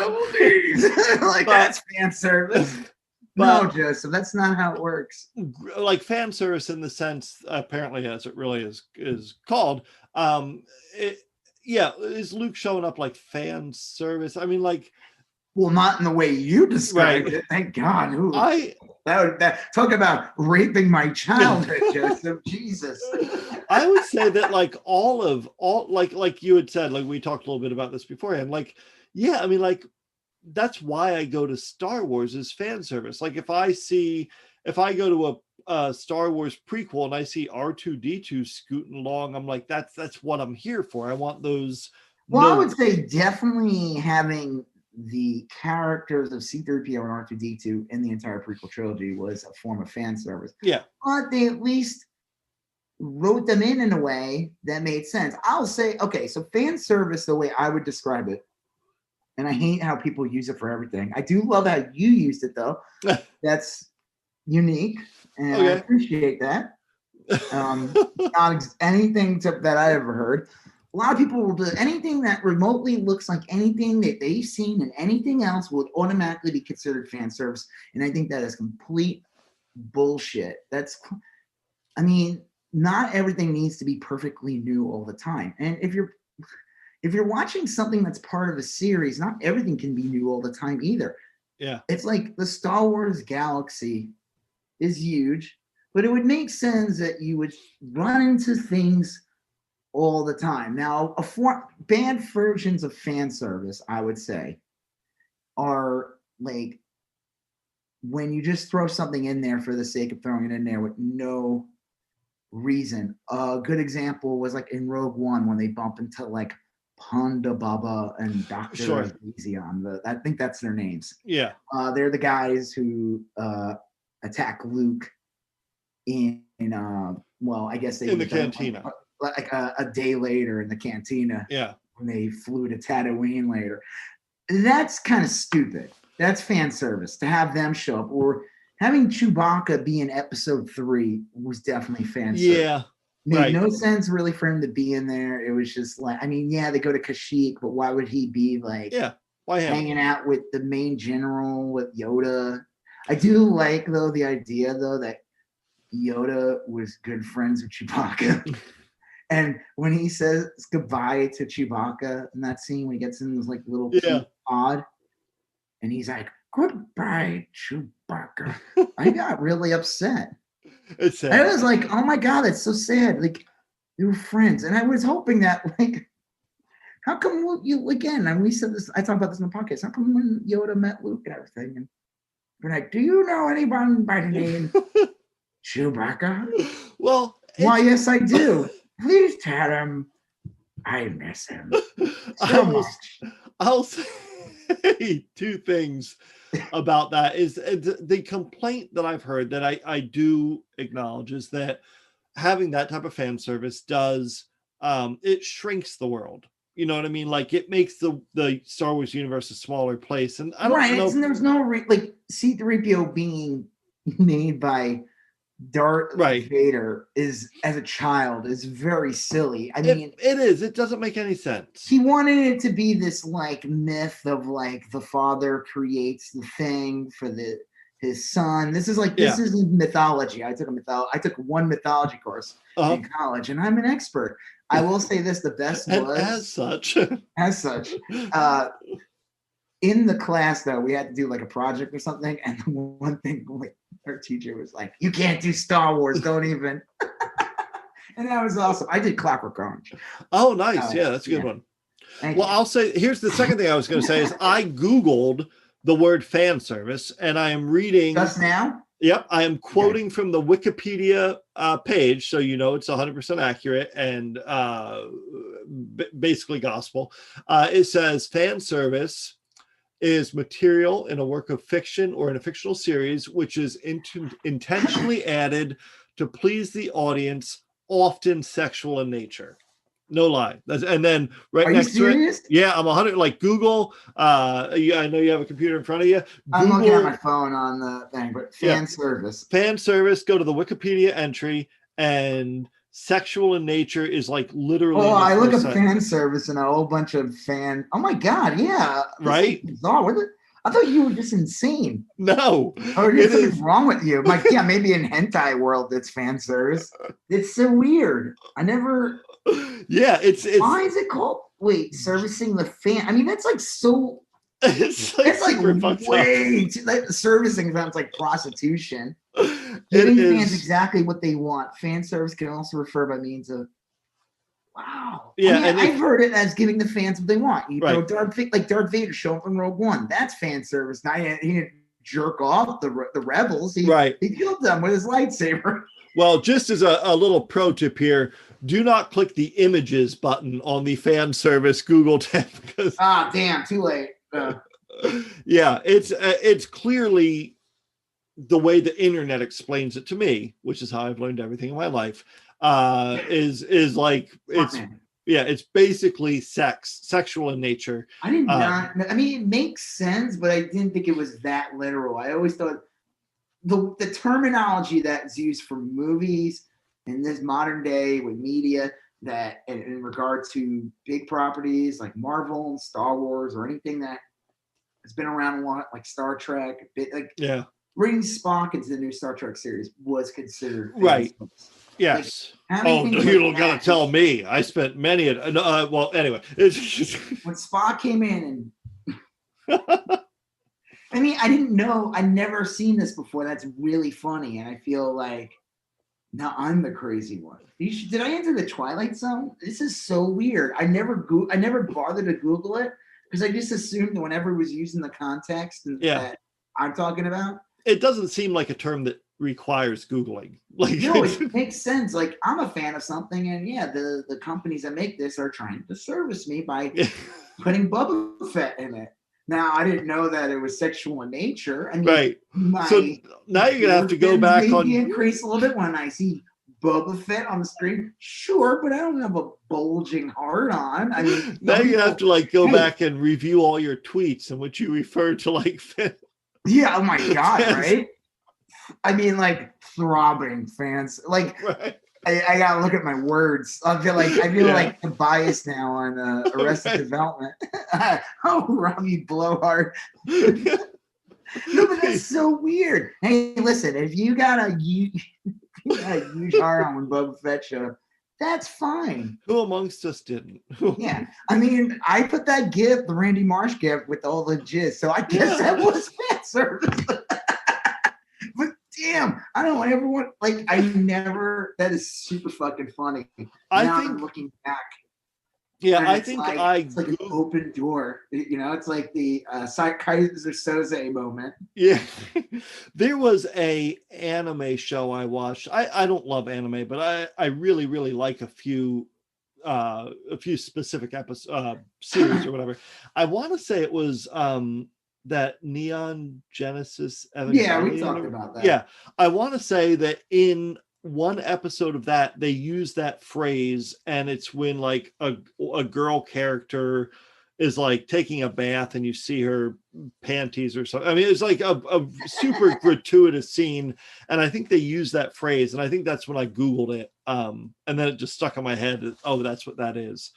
Like that's fan service. No, Joseph, that's not how it works. Like fan service in the sense, apparently, as it really is called. Is Luke showing up like fan service? I mean, like, well, not in the way you described it. Thank God. Talk about raping my childhood, Joseph. Jesus. I would say that like all like you had said, like we talked a little bit about this beforehand. Like, yeah, I mean, like. That's why I go to Star Wars as fan service. Like if I go to a Star Wars prequel and I see R2-D2 scooting along, I'm like, that's what I'm here for. I want those. Well, I would say definitely having the characters of C-3PO and R2-D2 in the entire prequel trilogy was a form of fan service. Yeah. But they at least wrote them in a way that made sense. I'll say, okay, so fan service, the way I would describe it, and I hate how people use it for everything. I do love how you used it, though. That's unique, and I appreciate that. Not anything that I ever heard. A lot of people will do anything that remotely looks like anything that they've seen and anything else would automatically be considered fan service. And I think that is complete bullshit. I mean, not everything needs to be perfectly new all the time. And if you're watching something that's part of a series, not everything can be new all the time either. Yeah. It's like the Star Wars galaxy is huge, but it would make sense that you would run into things all the time. Now, bad versions of fan service, I would say, are like when you just throw something in there for the sake of throwing it in there with no reason. A good example was like in Rogue One when they bump into like Ponda Baba and Dr. Elysium. I think that's their names. Yeah. They're the guys who attack Luke in I guess they in the cantina. Like a day later in the cantina. Yeah. When they flew to Tatooine later. That's kind of stupid. That's fan service to have them show up. Or having Chewbacca be in episode 3 was definitely fan service. Yeah. Made no sense really for him to be in there. It was just like, I mean, yeah, they go to Kashyyyk, but why would he be like hanging out with the main general with Yoda? I do like though the idea though that Yoda was good friends with Chewbacca. And when he says goodbye to Chewbacca in that scene, when he gets in this like little pod, and he's like, "Goodbye, Chewbacca," I got really upset. It's sad. I was like, "Oh my god, that's so sad." Like they were friends, and I was hoping that like, how come you again? And we said this. I talked about this in the podcast. How come when Yoda met Luke and everything, and we're like, "Do you know anyone by the name Chewbacca?" Well, why, yes, I do. Please tell him I miss him so much. I'll say 2 things about that. Is the complaint that I've heard that I do acknowledge is that having that type of fan service does it shrinks the world. You know what I mean? Like it makes the Star Wars universe a smaller place. And I don't know. And there's no like C-3PO being made by Darth Vader is as a child is very silly. I mean, it is. It doesn't make any sense. He wanted it to be this like myth of like the father creates the thing for his son. This is mythology. I took one mythology course in college, and I'm an expert. I will say this: the best was as such. In the class, though, we had to do like a project or something, and the one thing like our teacher was like, "You can't do Star Wars. Don't even." And that was awesome. I did Clockwork Orange. Oh, nice. Yeah, that's a good one. Well, I'll say here's the second thing I was going to say is I Googled the word fan service, and I am reading just now. Yep, I am quoting from the Wikipedia page, so you know it's 100% accurate and basically gospel. It says fan service is material in a work of fiction or in a fictional series which is intentionally added to please the audience, often sexual in nature. No lie. And then next to it, I'm 100. Like Google. I know you have a computer in front of you. I'm looking at my phone on the thing, but fan service. Fan service. Go to the Wikipedia entry, and sexual in nature is like literally. Oh, I look at fan service and a whole bunch of fan. Oh my god, yeah. Right. Bizarre. I thought you were just insane. No. Or is something wrong with you? Like, yeah, maybe in hentai world it's fan service. It's so weird. I never. Yeah, it's. Why is it called? Wait, servicing the fan. I mean, that's like so. It's like way too, like, servicing sounds like prostitution. Giving fans exactly what they want. Fan service can also refer by means of. Wow. Yeah, I mean, I've heard it as giving the fans what they want. You know, Darth Vader show up in Rogue One. That's fan service. Now he didn't jerk off the rebels. He killed them with his lightsaber. Well, just as a little pro tip here, do not click the images button on the fan service Google tab. Damn, too late. Yeah, it's clearly the way the internet explains it to me, which is how I've learned everything in my life. Is like it's basically sexual in nature. I did not. I mean, it makes sense, but I didn't think it was that literal. I always thought the terminology that's used for movies in this modern day with media that in regard to big properties like Marvel and Star Wars or anything that has been around a lot, like Star Trek, bringing Spock into the new Star Trek series was considered right. Yes. Like, you don't gotta tell me. I spent many. Well, anyway, when Spock came in and I mean, I didn't know. I'd never seen this before. That's really funny, and I feel like now I'm the crazy one. Did I enter the Twilight Zone? This is so weird. I never bothered to Google it because I just assumed that whenever it was using the context that I'm talking about, it doesn't seem like a term that requires Googling. Like, no, it makes sense. Like, I'm a fan of something, and the companies that make this are trying to service me by putting Boba Fett in it. Now, I didn't know that it was sexual in nature. I mean, right. So now you're gonna have to go back on. Increase a little bit when I see Boba Fett on the screen. Sure, but I don't have a bulging heart on. I mean, now you have to like go back and review all your tweets in which you refer to like. Yeah. Oh my God. Right. I mean, like throbbing fans. Like, right. I gotta look at my words. I feel like I'm biased now on Arrested Development. Oh, Robbie Blowhard. No, but that's so weird. Hey, listen, if you got a huge heart on when Boba Fett showed up, that's fine. Who amongst us didn't? Yeah, I mean, I put that GIF, the Randy Marsh GIF, with all the jizz, so I guess that was fan service. But damn, I don't want everyone like that is super fucking funny. Now I'm looking back. Yeah, I think it's like an open door. You know, it's like the Kaiser Soze moment. Yeah. There was a anime show I watched. I don't love anime, but I really, really like a few specific series or whatever. I want to say it was that Neon Genesis Evangelion. Yeah, we talked about that. Yeah. I want to say that in one episode of that they use that phrase, and it's when like a girl character is like taking a bath and you see her panties or something. I mean, it's like a super gratuitous scene, and I think they use that phrase, and I think that's when I Googled it, and then it just stuck in my head. Oh, that's what that is.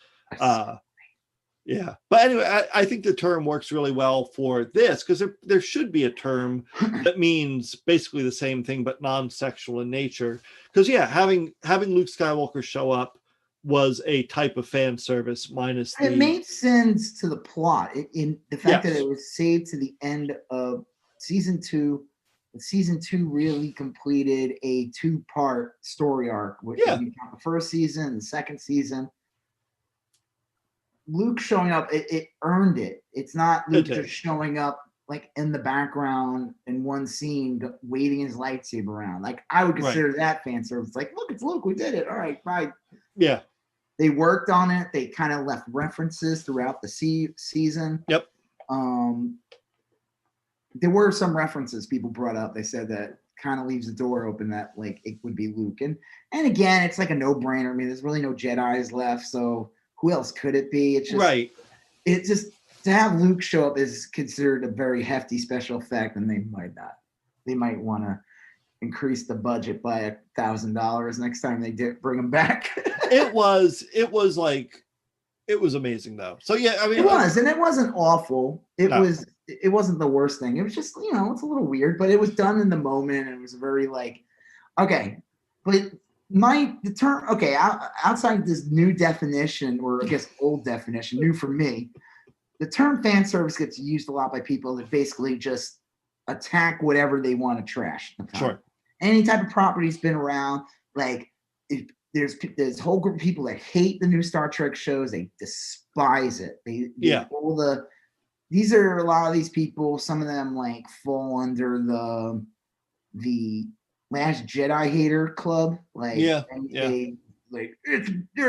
Yeah, but anyway, I think the term works really well for this because there should be a term that means basically the same thing but non-sexual in nature. Because having Luke Skywalker show up was a type of fan service minus it made sense to the plot in the fact that it was saved to the end of season 2. Season 2 really completed a 2-part story arc, which the first season and the second season. Luke showing up, it earned it. It's not Luke just showing up like in the background in one scene, waving his lightsaber around. Like, I would consider that fan service. Like, look, it's Luke. We did it. All right, bye. Yeah. They worked on it. They kind of left references throughout the season. Yep. There were some references people brought up. They said that kind of leaves the door open that like it would be Luke. And again, it's like a no-brainer. I mean, there's really no Jedis left, so who else could it be? It's just It's just to have Luke show up is considered a very hefty special effect, and they might not. They might want to increase the budget by $1,000 next time they bring him back. It was amazing though. So yeah, I mean, it was, and it wasn't awful. It wasn't the worst thing. It was just it's a little weird, but it was done in the moment, and it was very like, okay, but. The term, outside this new definition, or I guess old definition, new for me, the term fan service gets used a lot by people that basically just attack whatever they want to trash. Sure. Any type of property's been around, like there's a whole group of people that hate the new Star Trek shows. They despise it. These are a lot of these people. Some of them like fall under the Last Jedi hater club, like they're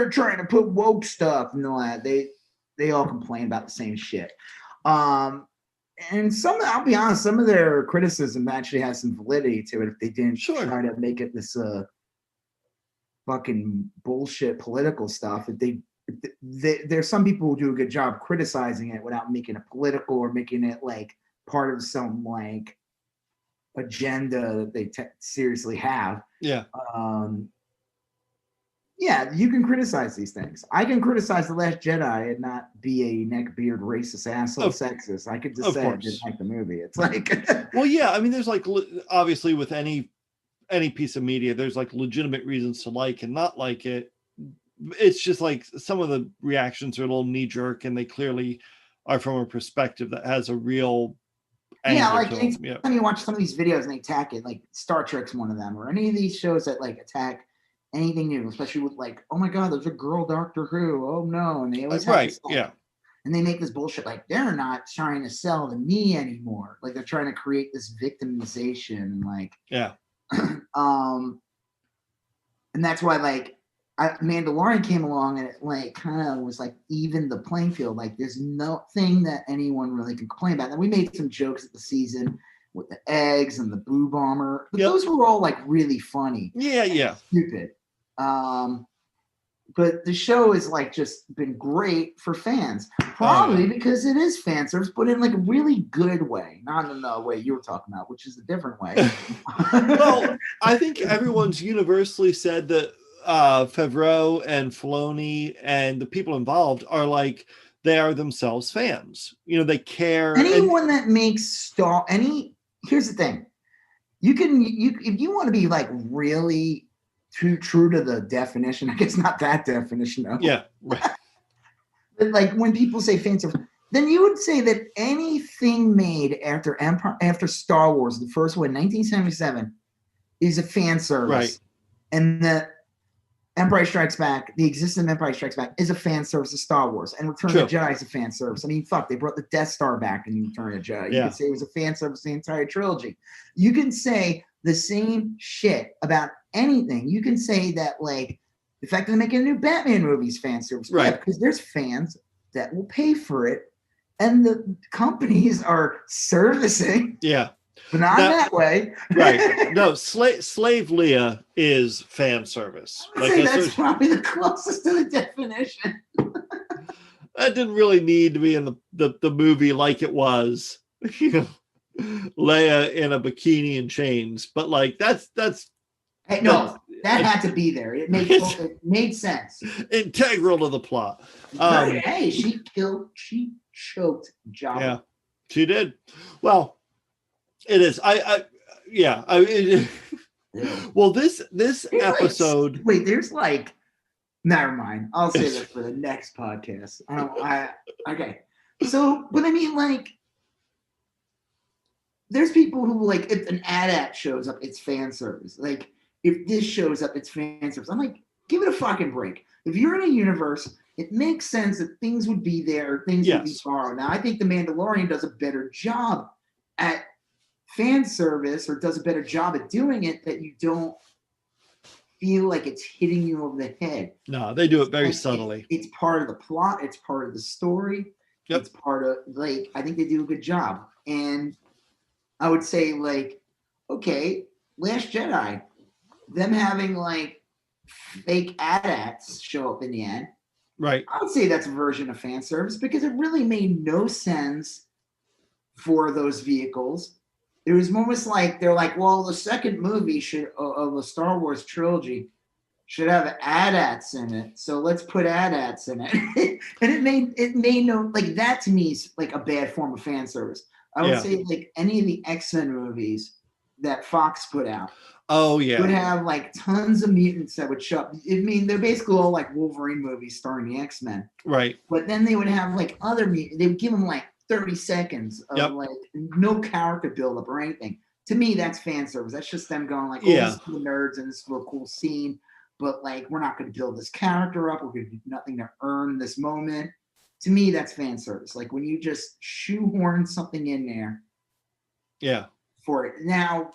trying to put woke stuff and all that. They all complain about the same shit, and And I'll be honest, some of their criticism actually has some validity to it if they didn't try to make it this fucking bullshit political stuff. There's some people who do a good job criticizing it without making it political or making it like part of some like agenda that they seriously have. Yeah. Yeah, you can criticize these things. I can criticize The Last Jedi and not be a neckbeard racist asshole sexist. I could just say I didn't like the movie. It's like well, yeah, I mean, there's like obviously with any piece of media, there's like legitimate reasons to like and not like it. It's just like some of the reactions are a little knee-jerk, and they clearly are from a perspective that has a real like anytime you watch some of these videos and they attack it, like Star Trek's one of them, or any of these shows that like attack anything new, especially with like, oh my god, there's a girl Doctor Who, oh no, and they always have this, and they make this bullshit like they're not trying to sell to me anymore, like they're trying to create this victimization, like and that's why like Mandalorian came along and it like kind of was like even the playing field, like there's nothing that anyone really can complain about. And we made some jokes at the season with the eggs and the Boo Bomber, but those were all like really funny, stupid. But the show has like just been great for fans, probably because it is fan service, but in like a really good way, not in the way you were talking about, which is a different way. Well, I think everyone's universally said that Favreau and Filoni and the people involved are like, they are themselves fans. You know, they care. Anyone that makes here's the thing. You if you want to be like really too true to the definition, I guess not that definition though. Yeah. Right. But like when people say fan service, then you would say that anything made after Star Wars, the first one, 1977, is a fan service. Right. And the Empire Strikes Back, the existence of Empire Strikes Back is a fan service of Star Wars, and Return of the Jedi is a fan service. I mean, fuck, they brought the Death Star back in Return of the Jedi. You could say it was a fan service the entire trilogy. You can say the same shit about anything. You can say that, like, the fact that they're making a new Batman movie is fan service. Right. Yeah, because there's fans that will pay for it, and the companies are servicing. Yeah. But not that way. Right. No, Slave Leia is fan service. I would say that's probably the closest to the definition. That didn't really need to be in the movie like it was. You know, Leia in a bikini and chains. But like that had to be there. It made sense. Integral to the plot. Hey, she choked Jabba. Yeah, she did. Well, it is. Well, this episode. Wait, there's like. Never mind. I'll say that for the next podcast. Okay. So, but I mean, like, there's people who like if an AT-AT shows up, it's fan service. Like, if this shows up, it's fan service. I'm like, give it a fucking break. If you're in a universe, it makes sense that things would be there, things would be borrowed. Now, I think The Mandalorian does a better job at fan service, or does a better job at doing it, that you don't feel like it's hitting you over the head. No, they do it very subtly. It's part of the plot. It's part of the story. It's part of, like, I think they do a good job. And I would say, like, okay, Last Jedi, them having, like, fake AT-ATs show up in the end. Right. I would say that's a version of fan service, because it really made no sense for those vehicles. It was almost like they're like, well, the second movie of the Star Wars trilogy should have AT-ATs in it, so let's put AT-ATs in it. And it made no, like, that to me is like a bad form of fan service. I would say like any of the X-Men movies that Fox put out. Oh yeah, would have like tons of mutants that would show up. I mean, they're basically all like Wolverine movies starring the X-Men. Right. But then they would have like other mutants. They would give them like 30 seconds of like no character buildup or anything. To me, that's fan service. That's just them going like, oh, this is for the nerds and this is for a cool scene, but like, we're not going to build this character up. We're going to do nothing to earn this moment. To me, that's fan service. Like when you just shoehorn something in there. Yeah. For it. Now,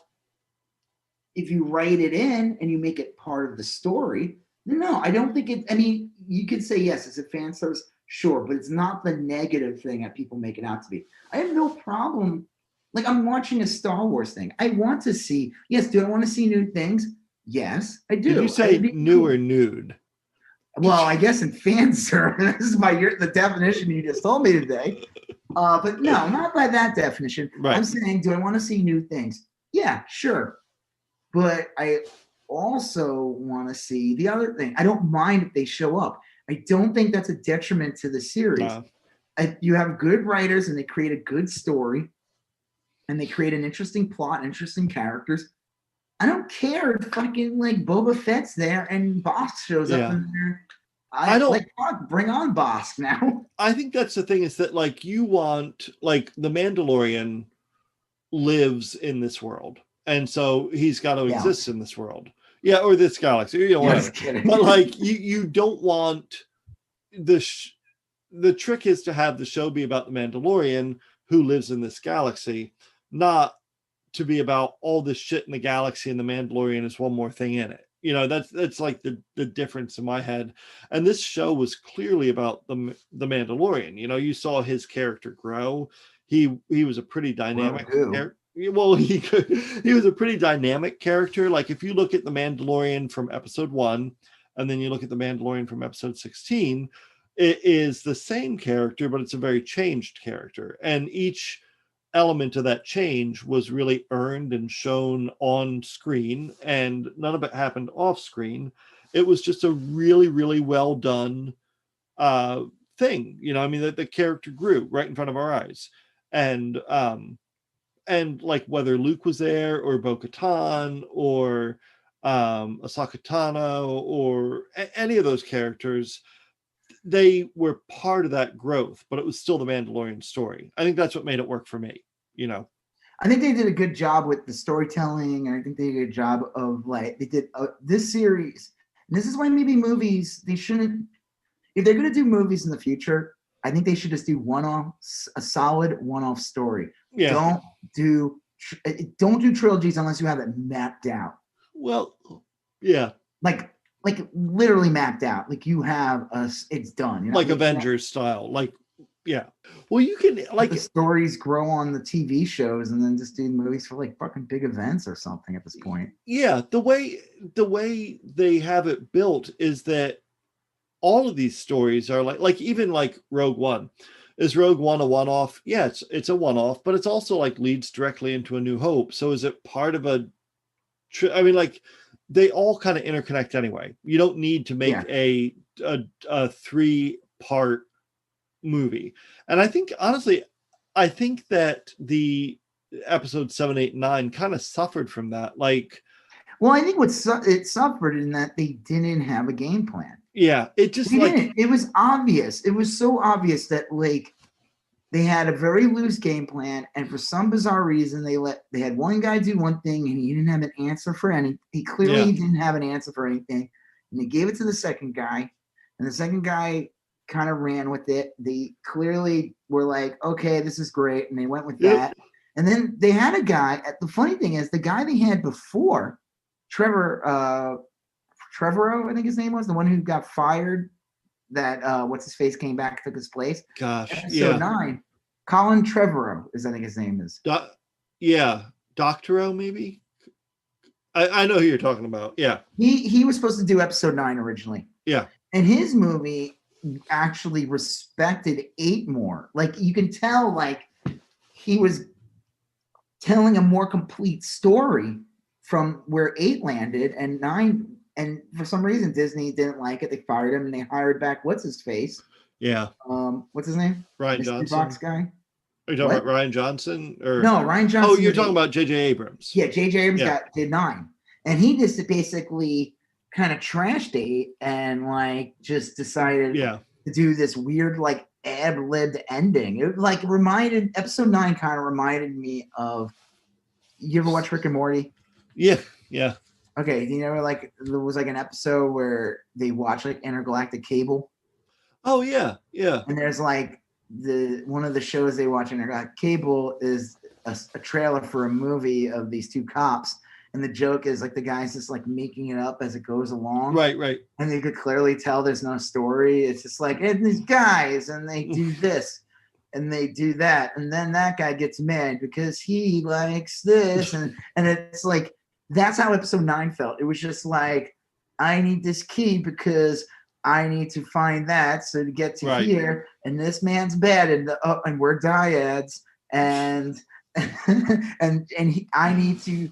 if you write it in and you make it part of the story, no, I don't think it, I mean, you could say, yes, it's a fan service. Sure, but it's not the negative thing that people make it out to be. I have no problem. Like, I'm watching a Star Wars thing. I want to see, yes, do I want to see new things? Yes, I do. Did you say new or nude? Well, I guess in fan service, this is the definition you just told me today. But no, not by that definition. Right. I'm saying, do I want to see new things? Yeah, sure. But I also want to see the other thing. I don't mind if they show up. I don't think that's a detriment to the series. You have good writers and they create a good story and they create an interesting plot, interesting characters. I don't care if fucking like Boba Fett's there and Bosk shows up in there. I don't like, fuck, bring on Bosk now. I think that's the thing, is that like you want, like, the Mandalorian lives in this world, and so he's got to exist in this world. Yeah, or this galaxy, you know, whatever. But like you don't want the trick is to have the show be about the Mandalorian who lives in this galaxy, not to be about all this shit in the galaxy and the Mandalorian is one more thing in it. You know, that's like the difference in my head. And this show was clearly about the Mandalorian. You know, you saw his character grow. He was a pretty dynamic character. Well, he was a pretty dynamic character. Like, if you look at the Mandalorian from episode 1 and then you look at the Mandalorian from episode 16, it is the same character, but it's a very changed character. And each element of that change was really earned and shown on screen, and none of it happened off screen. It was just a really, really well done thing. You know, I mean, the character grew right in front of our eyes. And like, whether Luke was there or Bo-Katan or Ahsoka Tano or any of those characters, they were part of that growth, but it was still the Mandalorian story. I think that's what made it work for me, you know. I think they did a good job with the storytelling, and I think they did a good job of, like, they did this series. And this is why maybe movies, they shouldn't, if they're going to do movies in the future, I think they should just do a solid one-off story. Yeah. Don't do trilogies unless you have it mapped out. Well, yeah. Like literally mapped out. Like, you have it's done. You know? Like Avengers style. Like, yeah. Well, you can, like, the stories grow on the TV shows and then just do movies for like fucking big events or something at this point. Yeah. The way they have it built is that all of these stories are like even like Rogue One. Is Rogue One a one-off? Yeah, it's a one-off, but it's also like leads directly into A New Hope. So is it part of I mean, like, they all kind of interconnect anyway. You don't need to make a 3-part movie. And I think, honestly, that the episode 7, 8, 9 kind of suffered from that. Like, well, I think it suffered in that they didn't have a game plan. Yeah, it just it was obvious. It was so obvious that, like, they had a very loose game plan, and for some bizarre reason, they had one guy do one thing, and he didn't have an answer for anything. He clearly didn't have an answer for anything, and they gave it to the second guy, and the second guy kind of ran with it. They clearly were like, "Okay, this is great," and they went with that. And then they had a guy. The funny thing is, the guy they had before, Trevorrow, I think his name was, the one who got fired. That what's his face came back, took his place. Gosh, episode 9. Colin Trevorrow is, I think his name is. Doctorow, maybe. I know who you're talking about. Yeah, he was supposed to do episode 9 originally. Yeah, and his movie actually respected 8 more. Like, you can tell, like, he was telling a more complete story from where 8 landed, and 9. And for some reason, Disney didn't like it. They fired him, and they hired back what's his face. Yeah. What's his name? Rian Mystery Johnson. Box guy. Are you talking about Rian Johnson? Or no, Rian Johnson. Oh, you're talking about J.J. Abrams. Yeah, J.J. Abrams did 9, and he just basically kind of trashed 8 and, like, just decided to do this weird, like, ad-libbed ending. It, like, episode 9 kind of reminded me of. You ever watch Rick and Morty? Yeah. Okay, you know, like, there was like an episode where they watch like intergalactic cable. Oh yeah. And there's like one of the shows they watch intergalactic cable is a trailer for a movie of these 2 cops, and the joke is like the guy's just like making it up as it goes along. Right. And you could clearly tell there's no story. It's just like, and these guys, and they do this and they do that, and then that guy gets mad because he likes this, and it's like that's how episode 9 felt. It was just like, I need this key because I need to find that, so to get to here, and this man's bad, and we're dyads, and I need to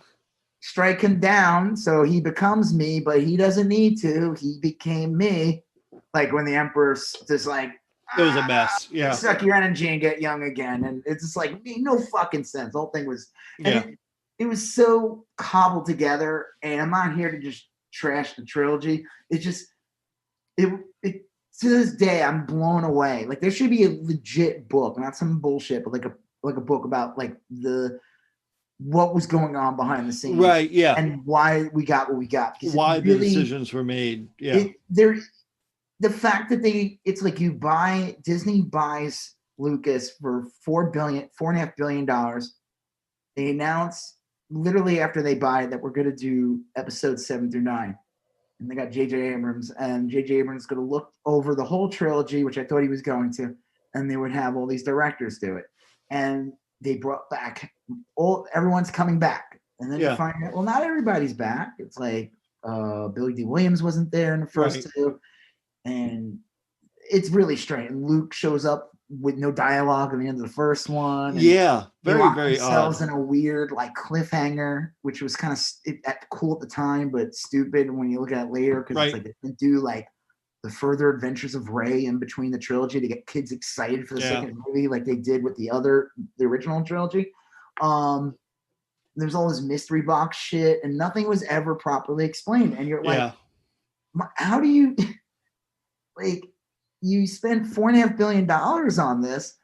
strike him down so he becomes me, but he doesn't need to. He became me. Like when the Emperor's just like, it was a mess. Yeah. Suck your energy and get young again. And it's just like, no fucking sense. The whole thing was, it was so cobbled together. And I'm not here to just trash the trilogy. It's just, it to this day, I'm blown away. Like there should be a legit book, not some bullshit, but like a book about like what was going on behind the scenes. Right. Yeah. And why we got what we got. Why the decisions were made. Yeah. The fact that it's like Disney buys Lucas for $4.5 billion. They announce literally after they buy it that we're going to do episodes 7 through 9. And they got J.J. Abrams, and J.J. Abrams is going to look over the whole trilogy, which I thought he was going to, and they would have all these directors do it. And they brought back everyone's coming back. And then you find out, well, not everybody's back. It's like Billy D. Williams wasn't there in the first two. And it's really strange. And Luke shows up with no dialogue at the end of the first one. Yeah, very odd. In a weird like cliffhanger, which was kind of cool at the time, but stupid when you look at it later because it's like they can do like the further adventures of Rey in between the trilogy to get kids excited for the second movie, like they did with the original trilogy. There's all this mystery box shit, and nothing was ever properly explained. And you're like, how do you? Like, you spent $4.5 billion on this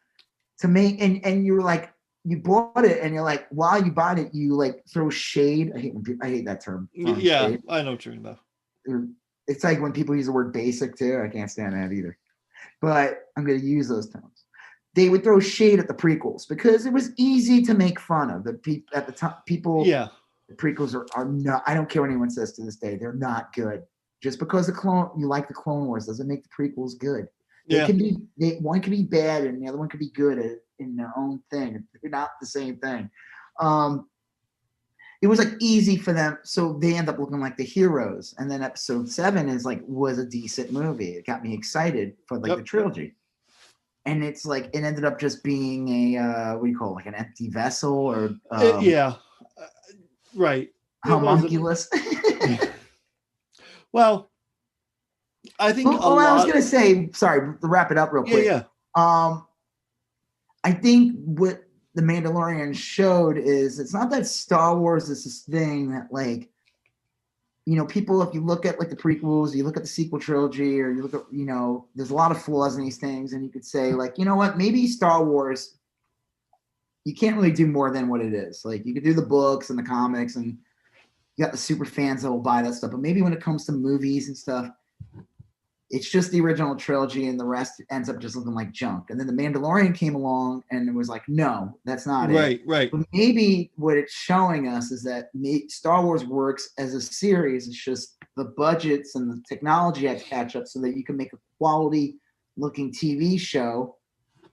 to make, and you're like, you bought it, and you're like, while you bought it, you like throw shade. I hate that term. Shade. I know what you're talking about. It's like when people use the word basic too. I can't stand that either. But I'm going to use those terms. They would throw shade at the prequels because it was easy to make fun of at the time. People, the prequels are not. I don't care what anyone says to this day. They're not good. Just because you like the Clone Wars doesn't make the prequels good. One can be bad and the other one can be good in their own thing. They're not the same thing. It was like easy for them, so they end up looking like the heroes. And then episode 7 was a decent movie. It got me excited for the trilogy. And it's like it ended up just being a what do you call it, like an empty vessel or right, homunculus. Well, I think. I was gonna say, sorry, to wrap it up real quick. I think what the Mandalorian showed is it's not that Star Wars is this thing that like, people. If you look at like the prequels, you look at the sequel trilogy, or you look at there's a lot of flaws in these things, and you could say like, you know what, maybe Star Wars, you can't really do more than what it is. Like you could do the books and the comics and. You got the super fans that will buy that stuff, but maybe when it comes to movies and stuff, it's just the original trilogy and the rest ends up just looking like junk. And then the Mandalorian came along and it was like, no, that's not it. Right. But maybe what it's showing us is that Star Wars works as a series. It's just the budgets and the technology had to catch up so that you can make a quality looking TV show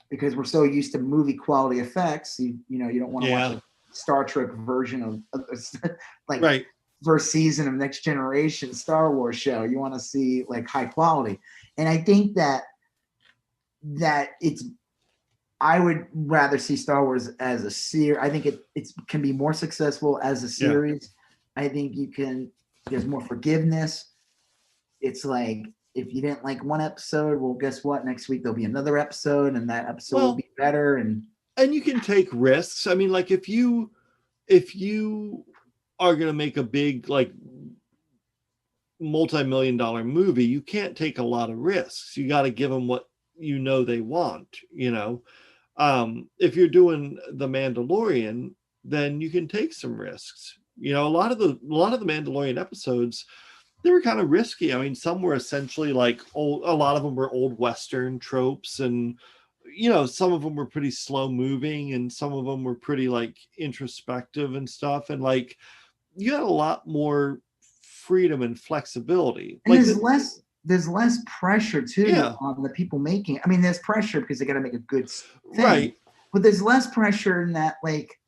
because we're so used to movie quality effects. You don't want to watch a Star Trek version of first season of Next Generation Star Wars show. You want to see like high quality. And I think that I would rather see Star Wars as a series. I think it can be more successful as a series. I think there's more forgiveness. It's like, if you didn't like one episode, well, guess what? Next week there'll be another episode and that episode will be better. And you can take risks. I mean, like if you are going to make a big like multi-million-dollar movie, you can't take a lot of risks. You got to give them what they want. If you're doing the Mandalorian, then you can take some risks. A lot of the Mandalorian episodes, they were kind of risky. I mean, some were essentially like a lot of them were old Western tropes, and some of them were pretty slow moving and some of them were pretty like introspective and stuff. And like you had a lot more freedom and flexibility. And there's less pressure too on the people making. I mean, there's pressure because they got to make a good thing, right? But there's less pressure in that, like,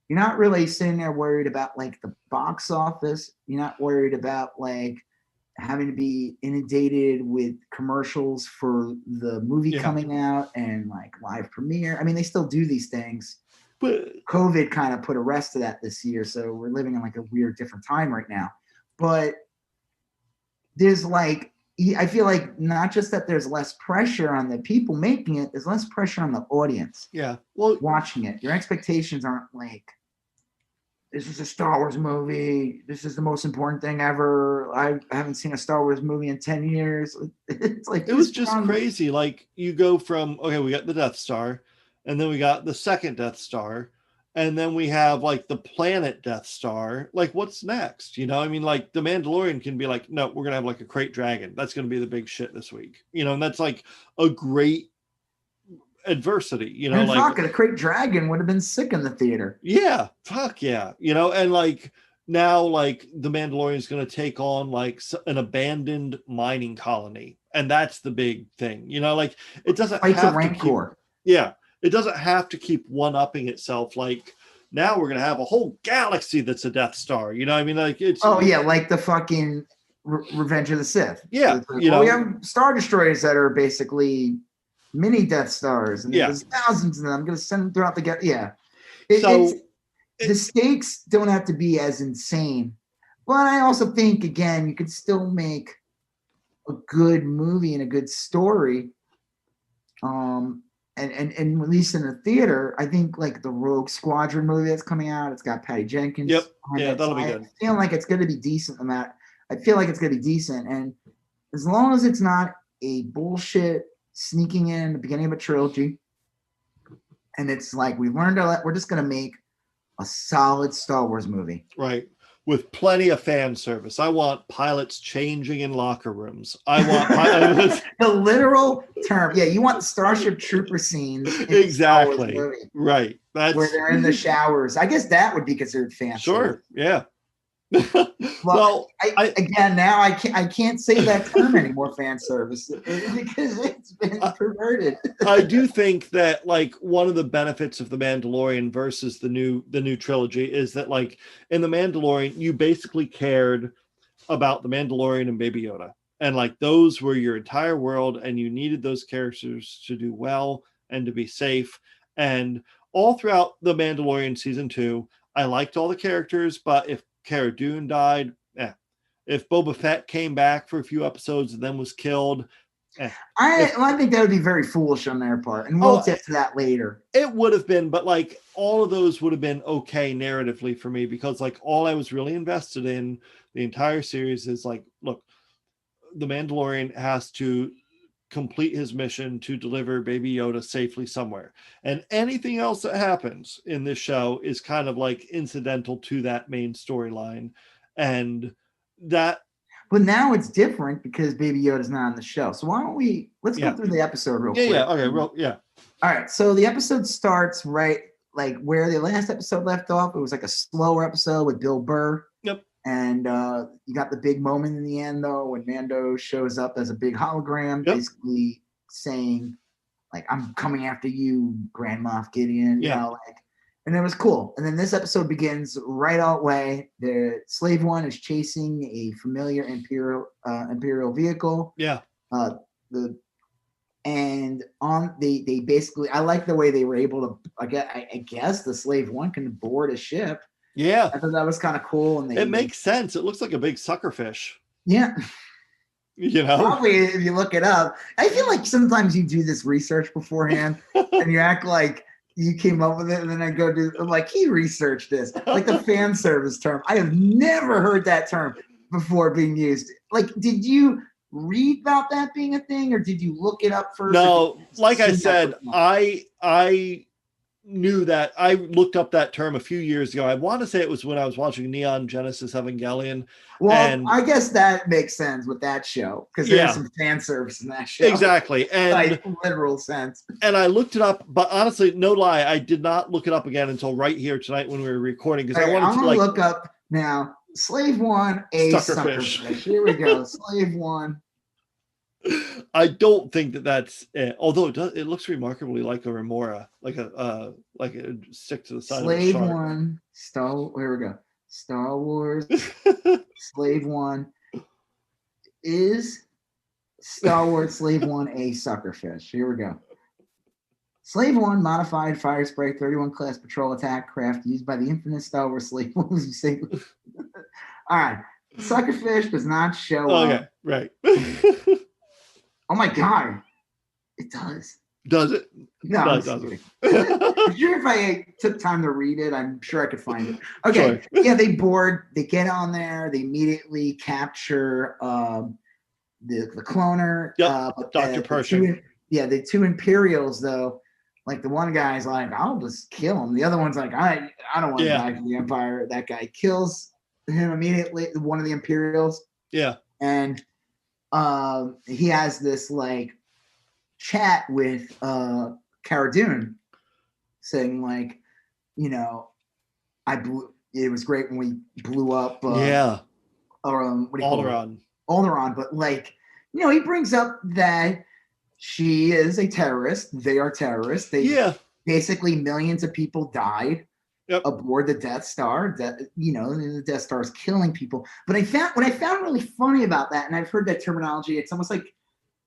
you're not really sitting there worried about like the box office. You're not worried about like having to be inundated with commercials for the movie coming out and like live premiere. I mean, they still do these things, but COVID kind of put a rest to that this year. So we're living in like a weird different time right now. But there's like, I feel like not just that there's less pressure on the people making it, there's less pressure on the audience. Yeah. Well, watching it. Your expectations aren't like, this is a Star Wars movie. This is the most important thing ever. I haven't seen a Star Wars movie in 10 years. It's like, it was just crazy. Like, you go from, okay, we got the Death Star, and then we got the second Death Star, and then we have like the planet Death Star. Like, what's next? You know, I mean, like the Mandalorian can be like, no, we're going to have like a crate dragon. That's going to be the big shit this week. You know, and that's like a great adversity, you know, like fuck, a crate dragon would have been sick in the theater. Yeah, fuck yeah, you know. And like now, like the Mandalorian is going to take on like an abandoned mining colony, and that's the big thing, you know. Like, it doesn't have to keep, it doesn't have to keep one-upping itself. Like, now we're going to have a whole galaxy that's a Death Star, you know. I mean, like, it's like the fucking Revenge of the Sith. Yeah, you know, we have Star Destroyers that are basically mini Death Stars, and there's thousands of them. I'm going to send them throughout the the stakes don't have to be as insane, but I also think, again, you could still make a good movie and a good story. And at least in the theater, I think like the Rogue Squadron movie that's coming out, it's got Patty Jenkins. Yep. Yeah, that'll be good. I feel like it's going to be decent. I feel like it's going to be decent, and as long as it's not a bullshit sneaking in the beginning of a trilogy, and it's like, we learned we're just going to make a solid Star Wars movie, right, with plenty of fan service. I want pilots changing in locker rooms. I want pilots. The literal term. Yeah, you want the Starship Trooper scenes. Exactly. Right. That's where they're in the showers. I guess that would be considered fan service. Yeah. Well, I can't say that term anymore, fan service, because it's been perverted. I do think that like one of the benefits of the Mandalorian versus the new trilogy is that, like, in the Mandalorian, you basically cared about the Mandalorian and Baby Yoda, and like those were your entire world, and you needed those characters to do well and to be safe. And all throughout the Mandalorian season 2, I liked all the characters, but if Cara Dune died, if Boba Fett came back for a few episodes and then was killed, I think that would be very foolish on their part, and we'll get to that later. It would have been, but like all of those would have been okay narratively for me, because like all I was really invested in the entire series is like, look, the Mandalorian has to complete his mission to deliver Baby Yoda safely somewhere, and anything else that happens in this show is kind of like incidental to that main storyline. And that, but now it's different because Baby Yoda's not on the show. So why don't let's go through the episode real quick. Okay. All right, so the episode starts right like where the last episode left off. It was like a slower episode with Bill Burr. Yep. And you got the big moment in the end, though, when Mando shows up as a big hologram, basically saying, like, I'm coming after you, Grand Moff Gideon. You know, like, and it was cool. And then this episode begins right out way. The Slave One is chasing a familiar Imperial vehicle. Yeah. They basically, I like the way they were able to, I guess the Slave One can board a ship. Yeah, I thought that was kind of cool, and it makes sense. It looks like a big suckerfish. Yeah, you know, probably if you look it up. I feel like sometimes you do this research beforehand, and you act like you came up with it, and then I go do like he researched this, like the fan service term. I have never heard that term before being used. Like, did you read about that being a thing, or did you look it up first? No, like I said, I knew that. I looked up that term a few years ago. I want to say it was when I was watching Neon Genesis Evangelion. Well, I guess that makes sense with that show, because there's some fan service in that show. Exactly. And like literal sense. And I looked it up, but honestly, no lie, I did not look it up again until right here tonight when we were recording, because I wanted to look up Now, Slave One, a suckerfish. Here we go. Slave One. I don't think that's it. Although it looks remarkably like a remora, like a stick to the side Slave of a shark. One, here we go. Star Wars. Slave One. Is Star Wars Slave One a suckerfish? Here we go. Slave One, modified fire spray 31 class patrol attack craft used by the infamous Star Wars Slave One. All right. Suckerfish does not show up. Okay, right. Oh my God. It does. Does it? No, it doesn't. I'm sure if I took time to read it, I'm sure I could find it. Okay. Sure. Yeah, they get on there, they immediately capture the cloner. Yep. Dr. Pershing. The two Imperials, though, like the one guy's like, I'll just kill him. The other one's like, I don't want to die for the Empire. That guy kills him immediately, one of the Imperials. Yeah. And he has this like chat with Cara Dune saying like, you know, it was great when we blew up Alderaan, but like, you know, he brings up that she is a terrorist. They are terrorists. Basically millions of people died aboard the Death Star. The Death Star is killing people. But what I found really funny about that, and I've heard that terminology, it's almost like,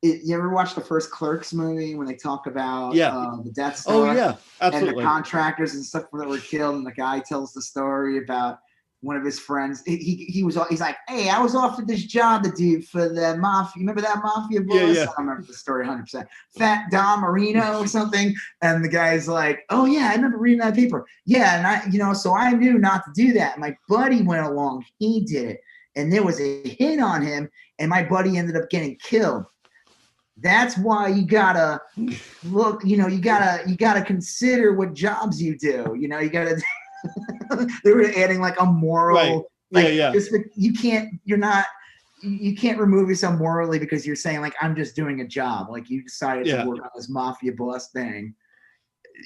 you ever watch the first Clerks movie when they talk about the Death Star? Oh, yeah, absolutely. And the contractors and stuff that were killed, and the guy tells the story about one of his friends. He's like, hey, I was offered this job to do for the mafia. You remember that mafia boss? Yeah. I don't remember the story 100%. Fat Don Marino or something. And the guy's like, oh yeah, I remember reading that paper. Yeah, and so I knew not to do that. My buddy went along. He did it, and there was a hit on him, and my buddy ended up getting killed. That's why you gotta look. You gotta consider what jobs you do. You gotta. They were adding like a moral, you can't remove yourself morally because you're saying like, I'm just doing a job. Like you decided to work on this mafia boss thing.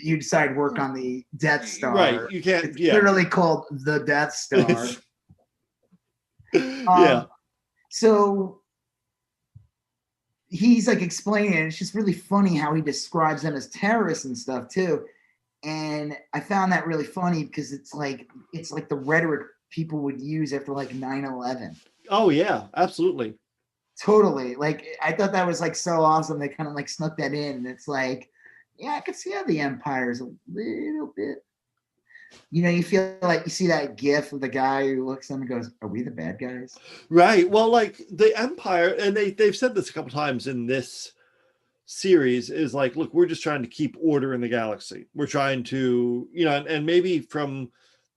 You decided to work on the Death Star. Right. You can't. It's literally called the Death Star. So he's like explaining it. It's just really funny how he describes them as terrorists and stuff too. And I found that really funny because it's like the rhetoric people would use after like 9/11. Oh yeah, absolutely. Totally. Like I thought that was like so awesome. They kind of like snuck that in. And it's like, yeah, I could see how the Empire's a little bit. You feel like you see that gif of the guy who looks at him and goes, are we the bad guys? Right. Well, like the Empire, and they've said this a couple times in this series, is like, look, we're just trying to keep order in the galaxy. We're trying to, and maybe from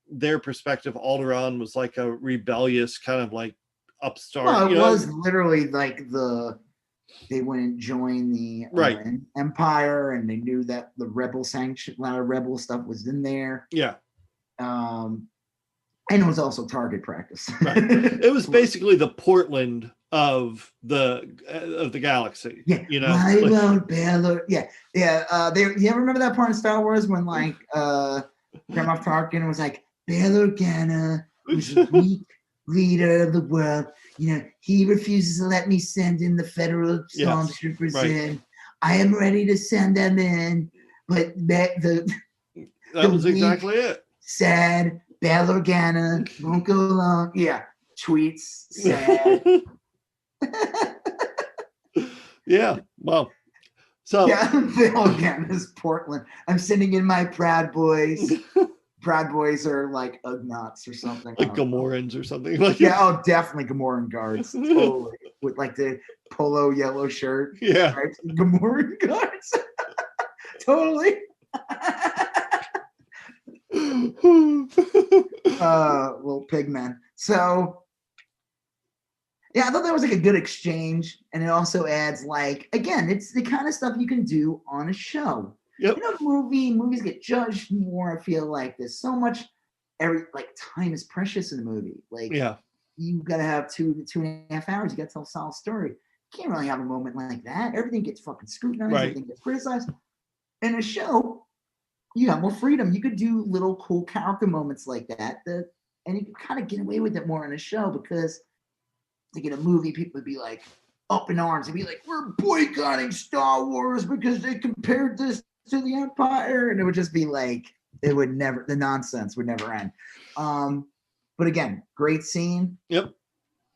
their perspective, Alderaan was like a rebellious kind of like upstart. Well, it was literally like they went and joined the Empire, and they knew that the rebel sanction, a lot of rebel stuff was in there. Yeah. And it was also target practice. Right. It was basically the Portland of the galaxy. Yeah. Baylor. Yeah. Yeah. You ever remember that part in Star Wars when like Grand Moff Tarkin was like, Bail Organa was a weak leader of the world. He refuses to let me send in the federal stormtroopers in. I am ready to send them in, but that was exactly it. Sad Bail Organa won't go along. Yeah, tweets sad. Yeah. Well. So Bail Organa's Portland. I'm sending in my Proud Boys. Proud Boys are like Ugnaughts or something. Like Gamorreans or something. Definitely Gamorrean guards. Totally. With like the polo yellow shirt. Yeah. Right? Gamorrean guards. Totally. Little pigmen. So yeah, I thought that was like a good exchange. And it also adds like, again, it's the kind of stuff you can do on a show. Yep. Movies get judged more. I feel like there's so much time is precious in a movie. Like you gotta have 2.5 hours, you gotta tell a solid story. You can't really have a moment like that. Everything gets fucking scrutinized, everything gets criticized. In a show, you got more freedom. You could do little cool character moments like that and you could kind of get away with it more in a show because like in a movie, people would be like up in arms. They'd be like, "We're boycotting Star Wars because they compared this to the Empire," and it would just be like the nonsense would never end. But again, great scene. Yep.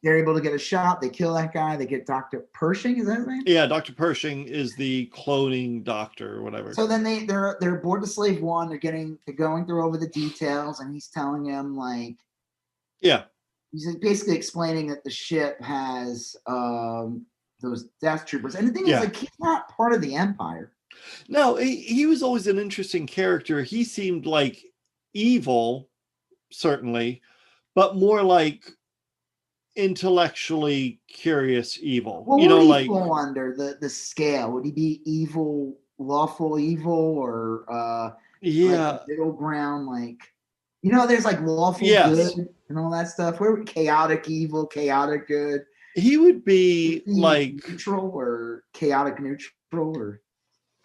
They're able to get a shot. They kill that guy. They get Dr. Pershing. Is that his name? Yeah, Dr. Pershing is the cloning doctor or whatever. So then they're aboard the Slave One. They're going through over the details, and he's telling him like, yeah, he's basically explaining that the ship has those Death Troopers, and the thing is like he's not part of the Empire. No, he was always an interesting character. He seemed like evil, certainly, but more like intellectually curious evil. Well, you know, like fall under the scale. Would he be evil, lawful evil, or like middle ground? Like, you know, there's like lawful good and all that stuff. Where chaotic evil, chaotic good. He would be like neutral or chaotic neutral, or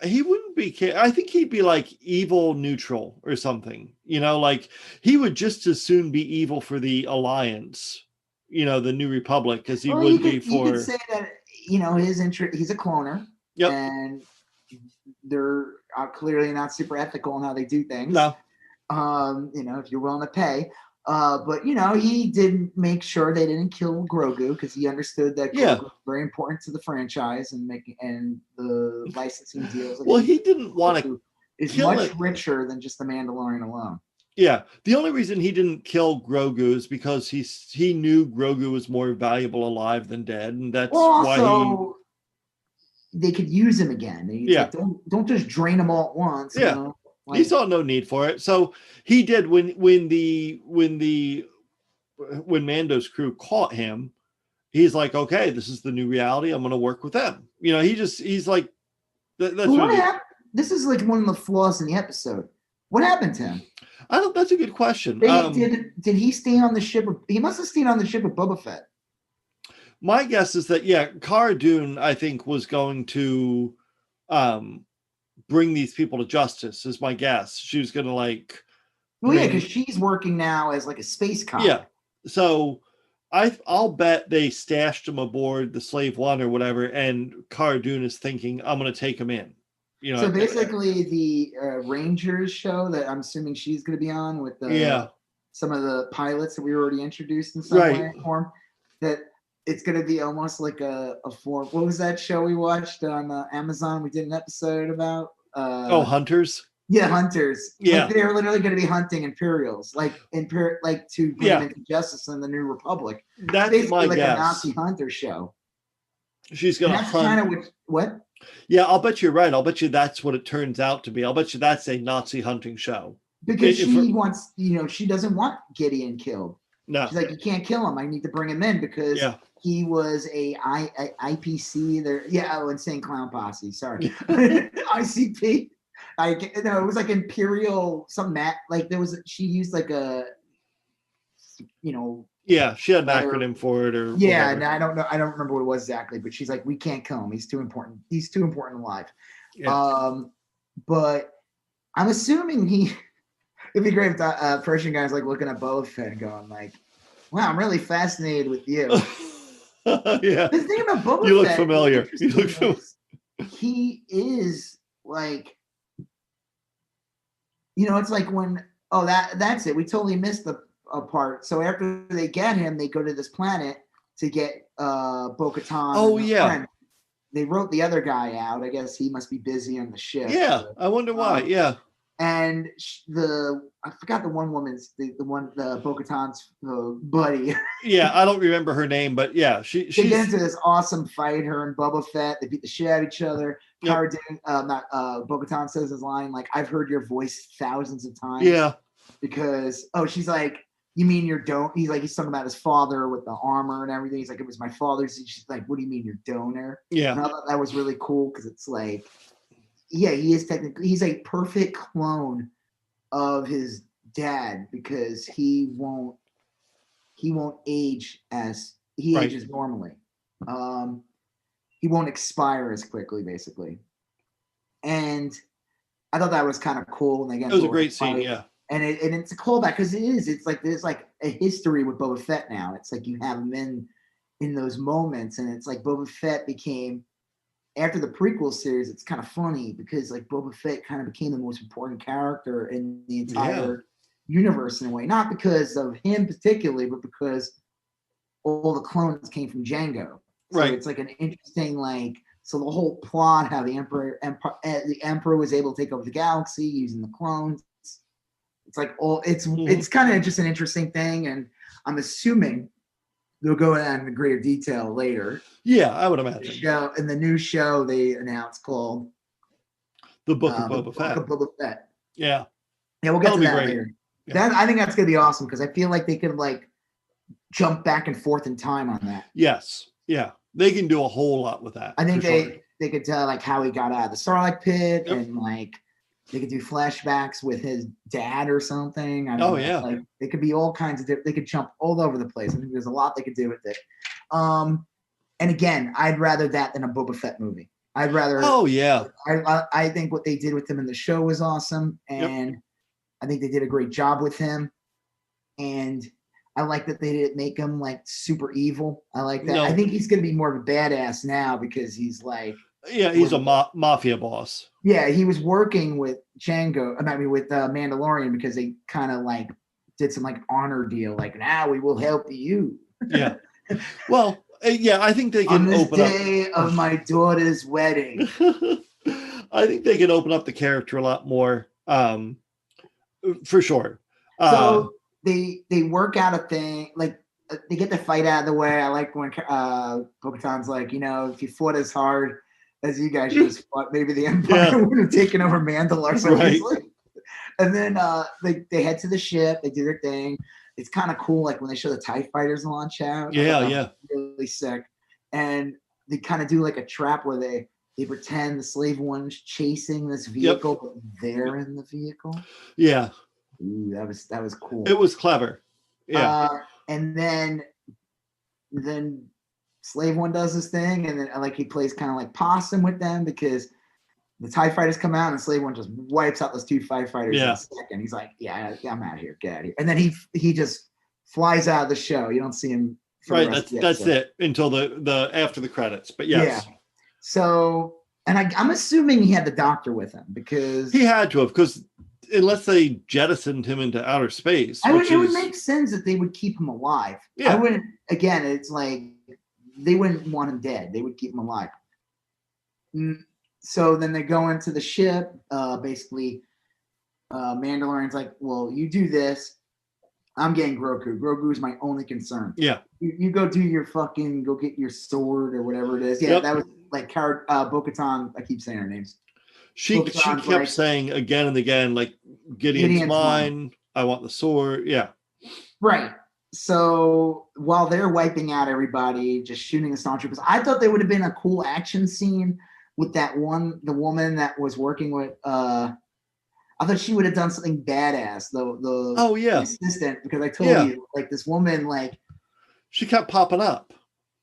he wouldn't be. I think he'd be like evil neutral or something. You know, like he would just as soon be evil for the Alliance. You know, the New Republic, as he would be for. You could say that, you know, his interest. He's a cloner, and they're clearly not super ethical in how they do things. No, you know, if you're willing to pay, but you know, he didn't make sure they didn't kill Grogu because he understood that Grogu was very important to the franchise and the licensing deals. Well, he didn't want to. Is much richer than just the Mandalorian alone. Yeah, the only reason he didn't kill Grogu is because he knew Grogu was more valuable alive than dead, and that's why they could use him again. Like, don't just drain him all at once. Yeah, you know? Like, he saw no need for it, so he did. When Mando's crew caught him, he's like, okay, this is the new reality. I'm going to work with them. You know, he's like, that's what happened. This is like one of the flaws in the episode. What happened to him? That's a good question. Did he stay on the ship? He must have stayed on the ship with Boba Fett. My guess is that Cara Dune, I think, was going to bring these people to justice. Is my guess. She was going to like. Well, yeah, because she's working now as like a space cop. Yeah, so I'll bet they stashed him aboard the Slave One or whatever, and Cara Dune is thinking, I'm going to take him in. You know, so basically, the Rangers show that I'm assuming she's going to be on with some of the pilots that we already introduced in some way or form, that it's going to be almost like a form. What was that show we watched on Amazon? We did an episode about. Hunters. Yeah, hunters. Yeah, like they're literally going to be hunting Imperials, like to bring them into justice in the New Republic. That's basically my guess. A Nazi hunter show. She's going to hunt. Kind of what? Yeah, I'll bet you're right. I'll bet you that's what it turns out to be. I'll bet you that's a Nazi hunting show. Because she wants, you know, she doesn't want Gideon killed. No. She's like, you can't kill him. I need to bring him in because he was a IPC. Insane Clown Posse. Sorry. ICP. It was like Imperial, she used like a, you know. Yeah, she had an acronym for it, or no, I don't know. I don't remember what it was exactly, but she's like, we can't kill him. He's too important. He's too important alive. Yeah. But I'm assuming it'd be great if Persian guy's like looking at Boba Fett and going like, wow, I'm really fascinated with you. Yeah. The thing about Boba Fett, you look familiar. You look familiar. He is like, you know, it's like when that's it. We totally missed the part. So after they get him, they go to this planet to get Bo-Katan. Oh yeah. Friend. They wrote the other guy out. I guess he must be busy on the ship. Yeah, I wonder why. Yeah. And I forgot the one woman's the Bo-Katan's buddy. Yeah, I don't remember her name, but yeah, they get into this awesome fight. Her and Boba Fett, they beat the shit out of each other. Yep. Bo-Katan says his line like, "I've heard your voice thousands of times." Yeah. Because she's like, "You mean your donor?" He's talking about his father with the armor and everything. He's like, "It was my father's." And she's like, "What do you mean your donor?" Yeah. And I thought that was really cool because it's like, yeah, he's a perfect clone of his dad because he won't age as he ages normally. He won't expire as quickly, basically. And I thought that was kind of cool when they get. It was a great scene, yeah. And it's a callback because it's like there's like a history with Boba Fett now. It's like you have him in those moments, and it's like Boba Fett became, after the prequel series, it's kind of funny because like Boba Fett kind of became the most important character in the entire universe in a way, not because of him particularly, but because all the clones came from Django. So it's like an interesting like. So the whole plot, how the Emperor was able to take over the galaxy using the clones. It's like it's kind of just an interesting thing, and I'm assuming they'll go into greater detail later. Yeah, I would imagine. In the new show they announced called The Book of Boba Fett. Yeah, we'll get to that later. Yeah. I think that's gonna be awesome because I feel like they could like jump back and forth in time on that. Yes, yeah, they can do a whole lot with that. I think they could tell like how he got out of the Sarlacc pit and like. They could do flashbacks with his dad or something. I don't know. Like they could be all kinds of different. They could jump all over the place. I think there's a lot they could do with it. And again, I'd rather that than a Boba Fett movie. I'd rather. Oh yeah. I think what they did with him in the show was awesome, and I think they did a great job with him. And I like that they didn't make him like super evil. I like that. No. I think he's going to be more of a badass now because he's like. Yeah, he's a mafia boss. Yeah, he was working with Django. I mean, with Mandalorian because they kind of like did some like honor deal. Like now we will help you. Yeah. Well, yeah, I think they can on this open day up of my daughter's wedding. I think they can open up the character a lot more, for sure. So they work out a thing like. They get the fight out of the way. I like when Bo-Katan's like, if you fought as hard as you guys just fought, maybe the Empire would have taken over Mandalore so easily. And then they head to the ship. They do their thing. It's kind of cool, like when they show the TIE fighters launch out. Yeah. Really sick. And they kind of do like a trap where they pretend the slave one's chasing this vehicle, but they're in the vehicle. Yeah. Ooh, that was cool. It was clever. Yeah. And then Slave One does this thing, and then like he plays kind of like possum with them because the TIE fighters come out and Slave One just wipes out those two TIE fighters in a second. He's like, "Yeah, I'm out of here. Get out of here." And then he just flies out of the show. You don't see him. Right. That's it until the after the credits. But yes. Yeah. So, and I'm assuming he had the Doctor with him because he had to have because. Unless they jettisoned him into outer space. It would make sense that they would keep him alive. Yeah. I wouldn't, again, it's like they wouldn't want him dead. They would keep him alive. So then they go into the ship. Basically, Mandalorian's like, well, you do this. I'm getting Grogu. Grogu's my only concern. Yeah. You go do your go get your sword or whatever it is. Yeah, that was like Bo-Katan. I keep saying her names. She kept saying again and again, like, Gideon's mine. I want the sword. Yeah. Right. So while they're wiping out everybody, just shooting the stormtroopers, I thought there would have been a cool action scene with the woman that was working with, I thought she would have done something badass, the assistant, because I told you, like, this woman, like. She kept popping up.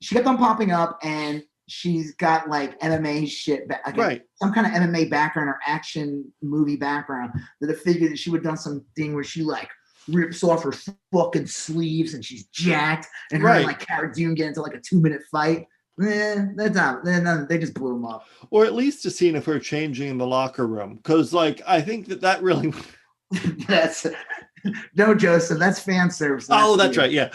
She kept on popping up, and she's got like MMA shit, like some kind of MMA background or action movie background. That I figured that she would have done something where she like rips off her fucking sleeves and she's jacked, and her and like Cara Dune get into like a 2-minute fight. That's not. They just blew them up. Or at least a scene of her changing in the locker room, because like I think that really. That's no, Joseph. That's fan service. That's right. Yeah.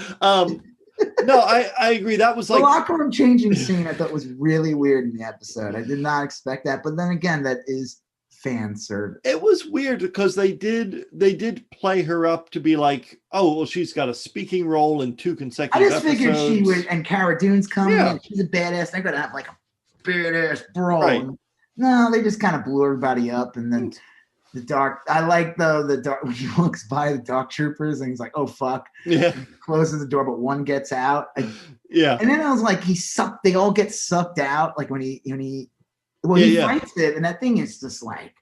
No, I agree. That was like the locker room changing scene. I thought was really weird in the episode. I did not expect that, but then again, that is fan service. It was weird because they did play her up to be like, oh, well, she's got a speaking role in 2 consecutive episodes. I just figured she would, and Cara Dune's coming. Yeah. She's a badass. They're gonna have like a badass brawl. Right. No, they just kind of blew everybody up, and then. The dark. I like the dark when he looks by the dark troopers and he's like, "Oh fuck!" Yeah. He closes the door, but one gets out. Yeah. And then I was like, they all get sucked out. Like when he fights it, and that thing is just like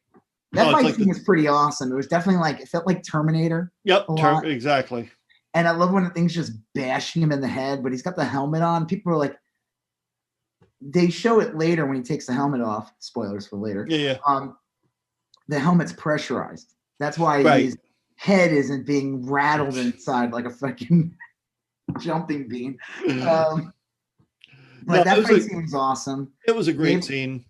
that fight scene is pretty awesome. It was definitely like it felt like Terminator. Yep. Exactly. And I love when the thing's just bashing him in the head, but he's got the helmet on. People are like, they show it later when he takes the helmet off. Spoilers for later. Yeah. The helmet's pressurized. That's why he's head isn't being rattled inside like a fucking jumping bean. But that fight scene was awesome. It was a great scene.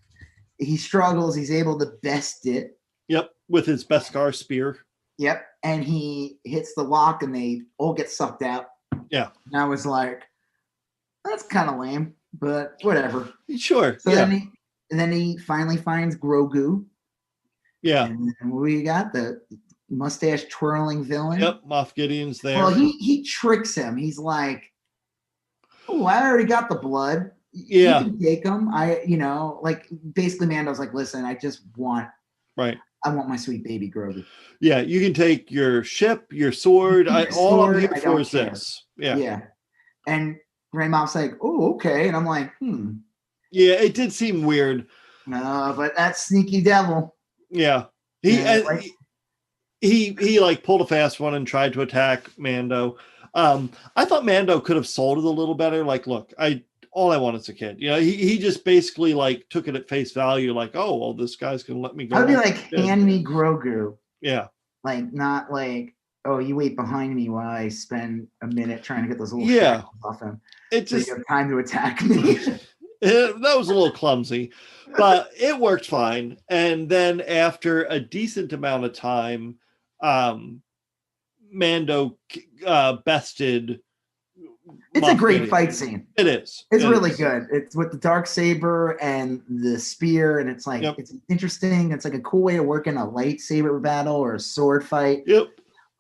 He struggles. He's able to best it. Yep, with his Beskar spear. Yep, and he hits the lock, and they all get sucked out. Yeah. And I was like, that's kind of lame, but whatever. Sure. So then he finally finds Grogu. Yeah. And we got the mustache twirling villain. Yep, Moff Gideon's there. Well, he tricks him. He's like, oh, I already got the blood. Yeah. You can take them. Like basically Mando's like, listen, I want my sweet baby Grogu. Yeah, you can take your ship, your sword. All I'm here for is this. Yeah. Yeah. And Grand Moff's like, oh, okay. And I'm like, Yeah, it did seem weird. No, but that's sneaky devil. Yeah. He like pulled a fast one and tried to attack Mando. I thought Mando could have sold it a little better. Like, look, all I want is a kid. He just basically like took it at face value, like, oh, well, this guy's gonna let me go. I'd be like, hand me Grogu. Yeah. Like, not like, oh, you wait behind me while I spend a minute trying to get those little shackles off him. It just you have time to attack me. That was a little clumsy, but it worked fine. And then after a decent amount of time, Mando bested. It's a great fight scene. It is. It's really good. It's with the darksaber and the spear, and it's like it's interesting. It's like a cool way of working a lightsaber battle or a sword fight. Yep.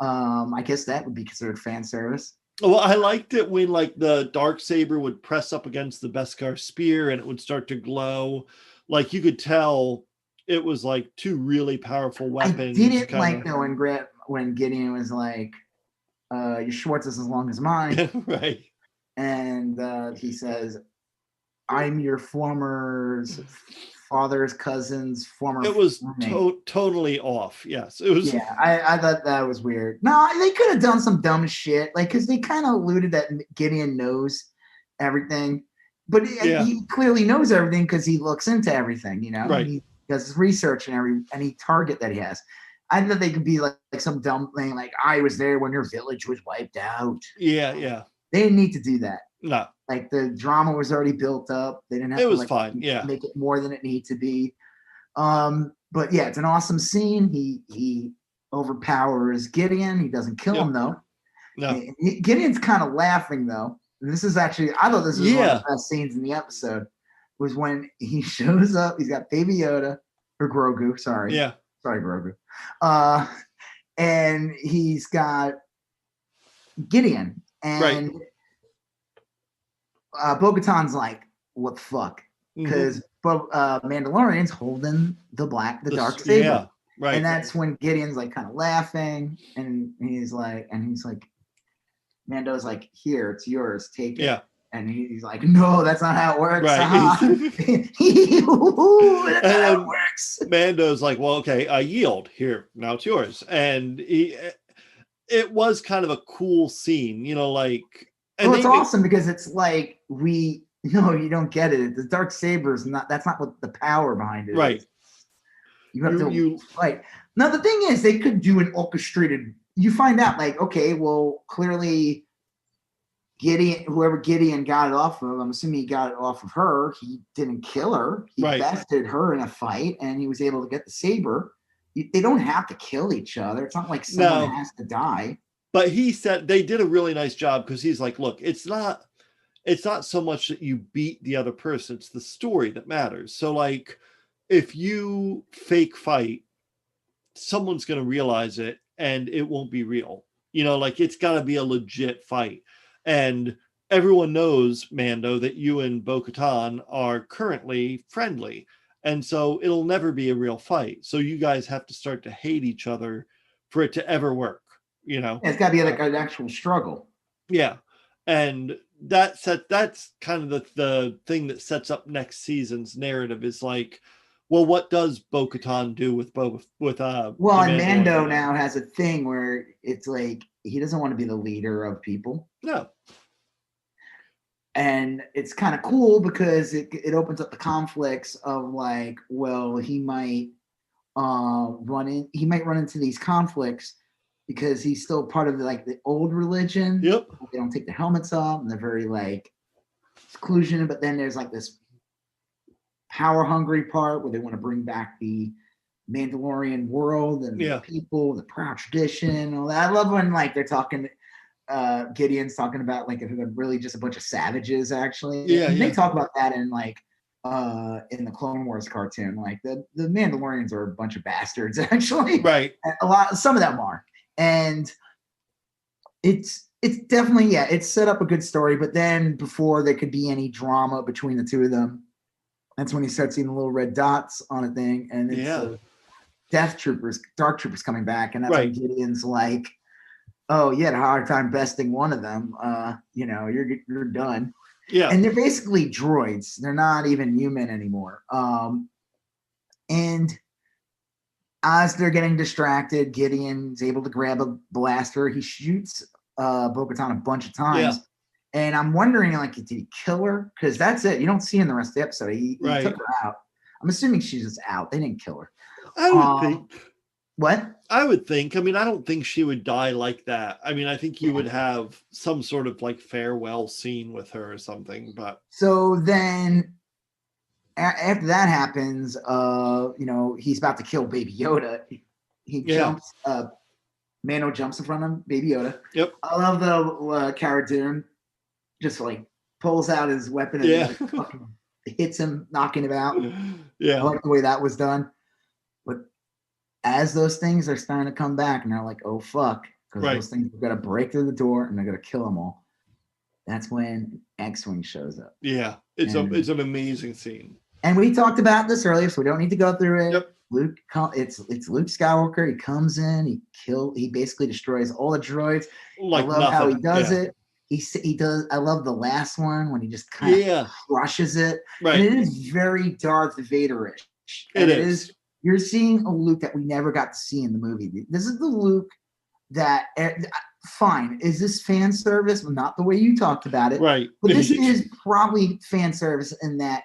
I guess that would be considered fan service. Well, I liked it when like the darksaber would press up against the Beskar spear and it would start to glow. Like you could tell it was like two really powerful weapons. I didn't like though when Gideon was like, your Schwartz is as long as mine. Right. And he says, I'm your former father's cousin's former. It was totally off. Yes, it was. Yeah, I thought that was weird. No, they could have done some dumb shit, like because they kind of alluded that Gideon knows everything, but he clearly knows everything because he looks into everything. Right. He does his research and any target that he has. I thought they could be like some dumb thing, like I was there when your village was wiped out. Yeah, yeah. They didn't need to do that. No. Like the drama was already built up. They didn't have to fine. make it more than it needed to be. But yeah, it's an awesome scene. He overpowers Gideon. He doesn't kill him though. No. Gideon's kind of laughing though. And this is actually, I thought this was one of the best scenes in the episode. Was when he shows up. He's got Baby Yoda or Grogu. Sorry. Yeah. Sorry, Grogu. And he's got Gideon. And Bo-Katan's like, what the fuck? Because Mandalorian's holding the dark saber. Yeah, right. And that's when Gideon's like kind of laughing, and he's like, Mando's like, here, it's yours, take it. Yeah. And he's like, no, that's not how it works. Right. That's not how it works. Mando's like, well, okay, I yield. Here, now it's yours. And it was kind of a cool scene, like. And it's awesome because it's like you don't get it. The dark saber is that's not what the power behind it is. You have to fight. Now the thing is, they could do an orchestrated. You find out like, okay, well, clearly whoever Gideon got it off of, I'm assuming he got it off of her. He didn't kill her. He bested her in a fight, and he was able to get the saber. They don't have to kill each other. It's not like someone has to die. But he said they did a really nice job because he's like, look, it's not so much that you beat the other person, it's the story that matters. So like if you fake fight, someone's going to realize it and it won't be real. Like it's got to be a legit fight. And everyone knows, Mando, that you and Bo-Katan are currently friendly. And so it'll never be a real fight. So you guys have to start to hate each other for it to ever work. It's got to be like an actual struggle. Yeah. And that's kind of the thing that sets up next season's narrative is like, well, what does Bo-Katan do with and Mando now has a thing where it's like he doesn't want to be the leader of people. No. And it's kind of cool because it opens up the conflicts of like, well, he might run into these conflicts because he's still part of the old religion. Yep. They don't take their helmets off, and they're very seclusion. But then there's this power hungry part where they want to bring back the Mandalorian world and the people, the proud tradition, all that. I love when they're talking. Gideon's talking about they're really just a bunch of savages, actually. They talk about that in in the Clone Wars cartoon. The Mandalorians are a bunch of bastards, actually. Right. Some of them are, and it's definitely it's set up a good story. But then before there could be any drama between the two of them, that's when you start seeing the little red dots on a thing, and it's Dark Troopers coming back, and that's when Gideon's like, "Oh, you had a hard time besting one of them. You're done." Yeah, and they're basically droids. They're not even human anymore. And as they're getting distracted, Gideon's able to grab a blaster. He shoots Bo-Katan a bunch of times. And I'm wondering, did he kill her? Because that's it. You don't see in the rest of the episode. He took her out. I'm assuming she's just out. They didn't kill her. I would think. What? I would think. I mean, I don't think she would die like that. I mean, I think you would have some sort of farewell scene with her or something. But so then, after that happens, he's about to kill Baby Yoda. He jumps. Mano jumps in front of Baby Yoda. Yep. I love the Cara Dune just pulls out his weapon and fucking hits him, knocking him out. Yeah. I like the way that was done. But as those things are starting to come back, and they're like, "Oh fuck," because those things are gonna break through the door and they're gonna kill them all. That's when X-Wing shows up. Yeah, it's an amazing scene. And we talked about this earlier, so we don't need to go through it. Yep. It's Luke Skywalker. He comes in, he basically destroys all the droids. I love how he does it. He does. I love the last one when he just kind of crushes it. Right. And it is very Darth Vader-ish. It is. You're seeing a Luke that we never got to see in the movie. This is the Luke that. Fine. Is this fan service? Well, not the way you talked about it. Right. But this is probably fan service in that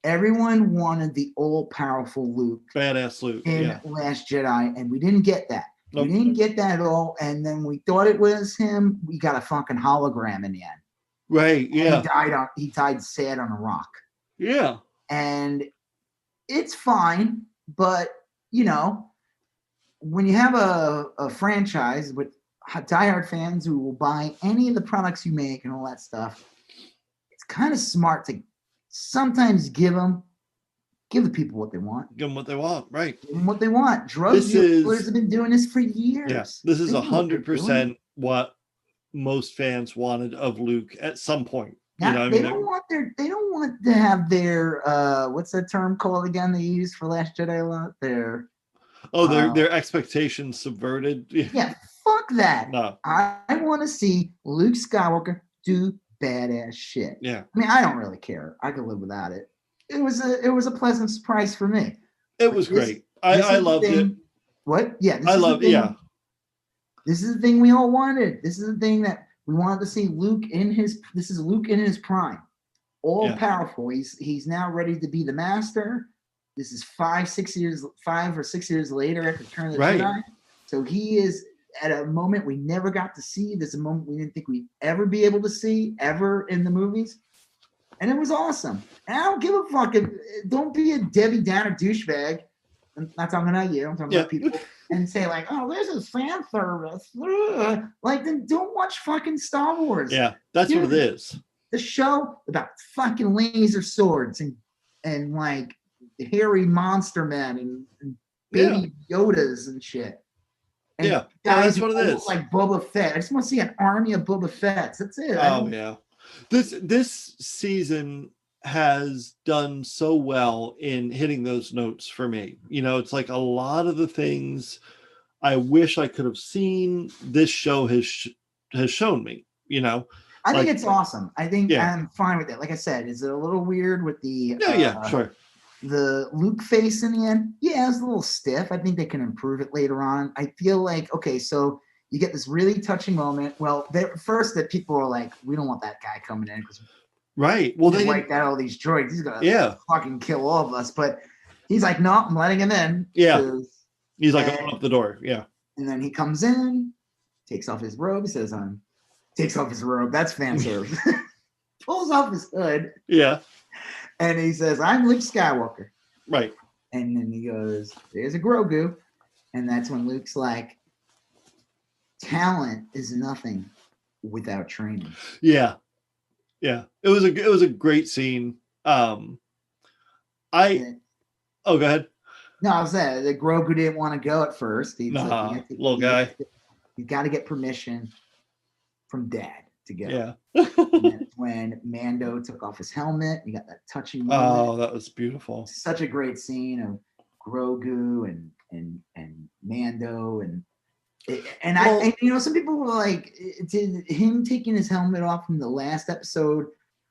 everyone wanted the all-powerful Luke. Badass Luke. In Last Jedi, and we didn't get that. Nope. We didn't get that at all. And then we thought it was him. We got a fucking hologram in the end. Right. Yeah. And he died sad on a rock. Yeah. And it's fine, but when you have a franchise with diehard fans who will buy any of the products you make and all that stuff, it's kind of smart to sometimes give the people what they want. Give them what they want, right? Give them what they want. Drug dealers have been doing this for years. Yes, this is 100% what most fans wanted of Luke at some point. Now, they don't want to have their what's that term called again they use for Last Jedi a lot? Their expectations subverted. Yeah, fuck that. No. I want to see Luke Skywalker do badass shit. Yeah. I mean, I don't really care. I could live without it. It was a pleasant surprise for me. It was great. I loved it. What? Yeah. This is the thing we all wanted. This is the thing that we wanted to see Luke this is Luke in his prime. All powerful. He's now ready to be the master. This is 5 or 6 years later after Return of the Jedi. So he is at a moment we never got to see. There's a moment we didn't think we'd ever be able to see ever in the movies. And it was awesome. And I don't give a fuck. Don't be a Debbie Downer douchebag. I'm not talking about you. I'm talking about people. And say oh, this is fan service. Then don't watch fucking Star Wars. Yeah, that's what it is. The show about fucking laser swords and hairy monster men and baby Yodas and shit. And that's what it is. Like Boba Fett. I just want to see an army of Boba Fett's. That's it. Yeah. This season has done so well in hitting those notes for me. It's a lot of the things I wish I could have seen. This show has shown me. I think it's awesome. I think I'm fine with it. Like I said, is it a little weird with the sure. The Luke face in the end? Yeah, it's a little stiff. I think they can improve it later on. I feel okay, so you get this really touching moment. Well, first that people are like, we don't want that guy coming in because well, they wiped out all these droids. He's gonna fucking kill all of us. But he's like, no, I'm letting him in. Yeah, he's open up the door. Yeah, And then he comes in, takes off his robe, says, takes off his robe. That's fan service. Pulls off his hood. Yeah. And he says, I'm Luke Skywalker. Right. And then he goes, there's a Grogu. And that's when Luke's like, talent is nothing without training. Yeah. Yeah. It was a great scene. Oh, go ahead. No, I was saying that Grogu didn't want to go at first. He's little guy. You got to get permission from Dad to go. Yeah. And when Mando took off his helmet, you got that touching moment. Oh, that was beautiful. Such a great scene of Grogu and Mando and some people were like, did him taking his helmet off from the last episode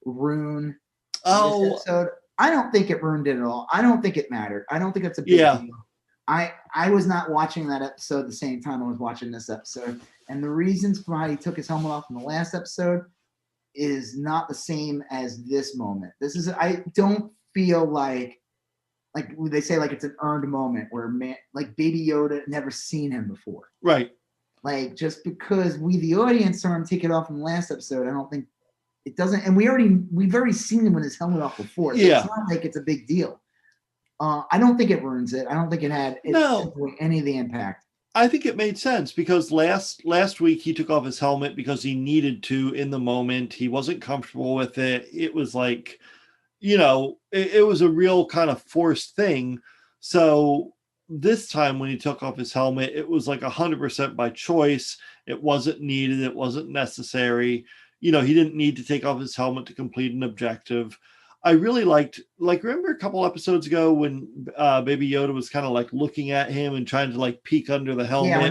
ruin this episode? I don't think it ruined it at all. I don't think it mattered. I don't think it's a big deal. I was not watching that episode the same time I was watching this episode. And the reasons for how he took his helmet off in the last episode is not the same as this moment. I don't feel like they say, like it's an earned moment where like Baby Yoda never seen him before. Right. Like just because we, the audience, saw him take it off in the last episode, I don't think it doesn't. And we've already seen him with his helmet off before. So it's not like it's a big deal. I don't think it ruins it. I don't think it had any of the impact. I think it made sense because last week he took off his helmet because he needed to in the moment. He wasn't comfortable with it. It was like, it was a real kind of forced thing. So this time when he took off his helmet, it was like 100% by choice. It wasn't needed. It wasn't necessary. He didn't need to take off his helmet to complete an objective. I really liked, remember a couple episodes ago when Baby Yoda was kind of like looking at him and trying to like peek under the helmet. Yeah,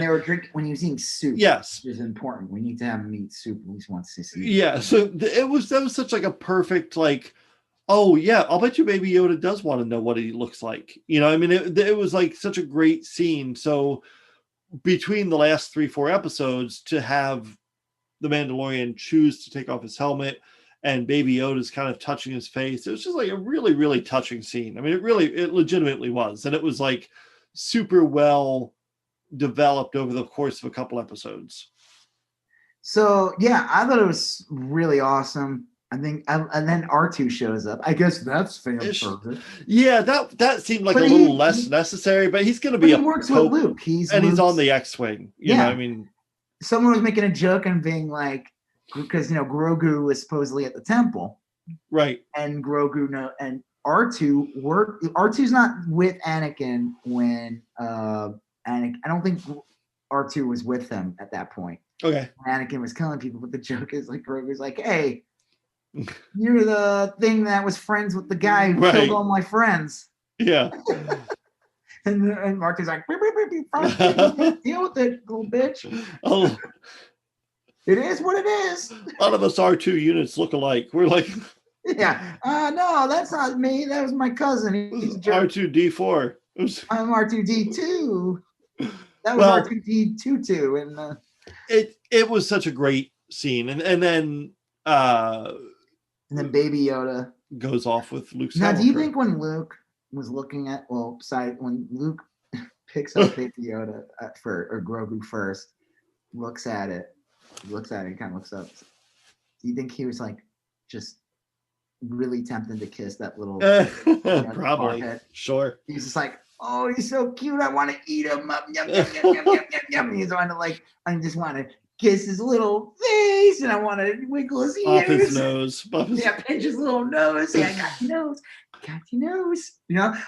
when he was eating soup. Yes, which is important. We need to have him eat soup at least once this season. Yeah, so that was such like a perfect like, oh yeah, I'll bet you Baby Yoda does want to know what he looks like. It was like such a great scene. So between the last 3-4 episodes, to have the Mandalorian choose to take off his helmet and Baby Yoda's kind of touching his face, it was just like a really, really touching scene. It legitimately was. And it was like super well developed over the course of a couple episodes. So yeah, I thought it was really awesome. I think, and then R2 shows up. I guess that's fan service. Yeah, that seemed like a little less necessary, but he's going to be he works with Luke. He's on the X-wing. You know, someone was making a joke and being like, because Grogu was supposedly at the temple, right? And Grogu and R2's not with Anakin when Anakin. I don't think R2 was with them at that point. Okay. Anakin was killing people, but the joke is like Grogu's like, hey, you're the thing that was friends with the guy who killed all my friends. Yeah. and Mark is like, deal with it, little bitch. Oh. It is what it is. A lot of us R2 units look alike. We're like, yeah. No, that's not me. That was my cousin. He's R2D4. I'm R2D2. That was R2D22. And it was such a great scene. And then Baby Yoda goes off with Luke Skywalker. Now, do you think when Luke was looking at, when Luke picks up Baby Yoda or Grogu first, looks at it and kind of looks up, do you think he was like just really tempted to kiss that little probably forehead? Sure. He's just like, oh, he's so cute, I want to eat him up. Yum, yum, yum, yum, yum, yum, yum. He's on to like, I just want to kiss his little face and I want to wiggle his ears. Off his nose. Pinch his little nose. Yeah, I got your nose.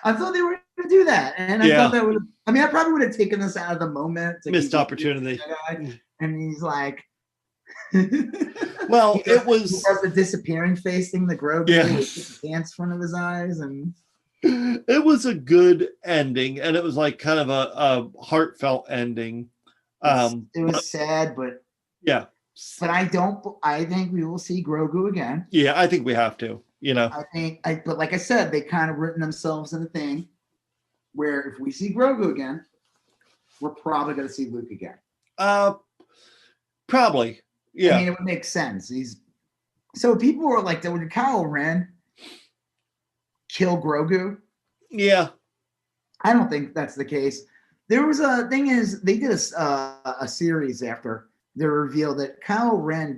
I thought they were going to do that. And I thought that would, I probably would have taken this out of the moment. Missed opportunity. And he's like, well, it was the disappearing face thing, the Grogu with the dance in front of his eyes. And it was a good ending. And it was like kind of a heartfelt ending. It was sad, but yeah. But I think we will see Grogu again. Yeah, I think we have to, but like I said, they kind of written themselves in a thing where if we see Grogu again, we're probably going to see Luke again. Probably. Yeah. It would make sense. So people were like, would Kylo Ren kill Grogu? Yeah. I don't think that's the case. There was a thing is they did a series after the reveal that Kylo Ren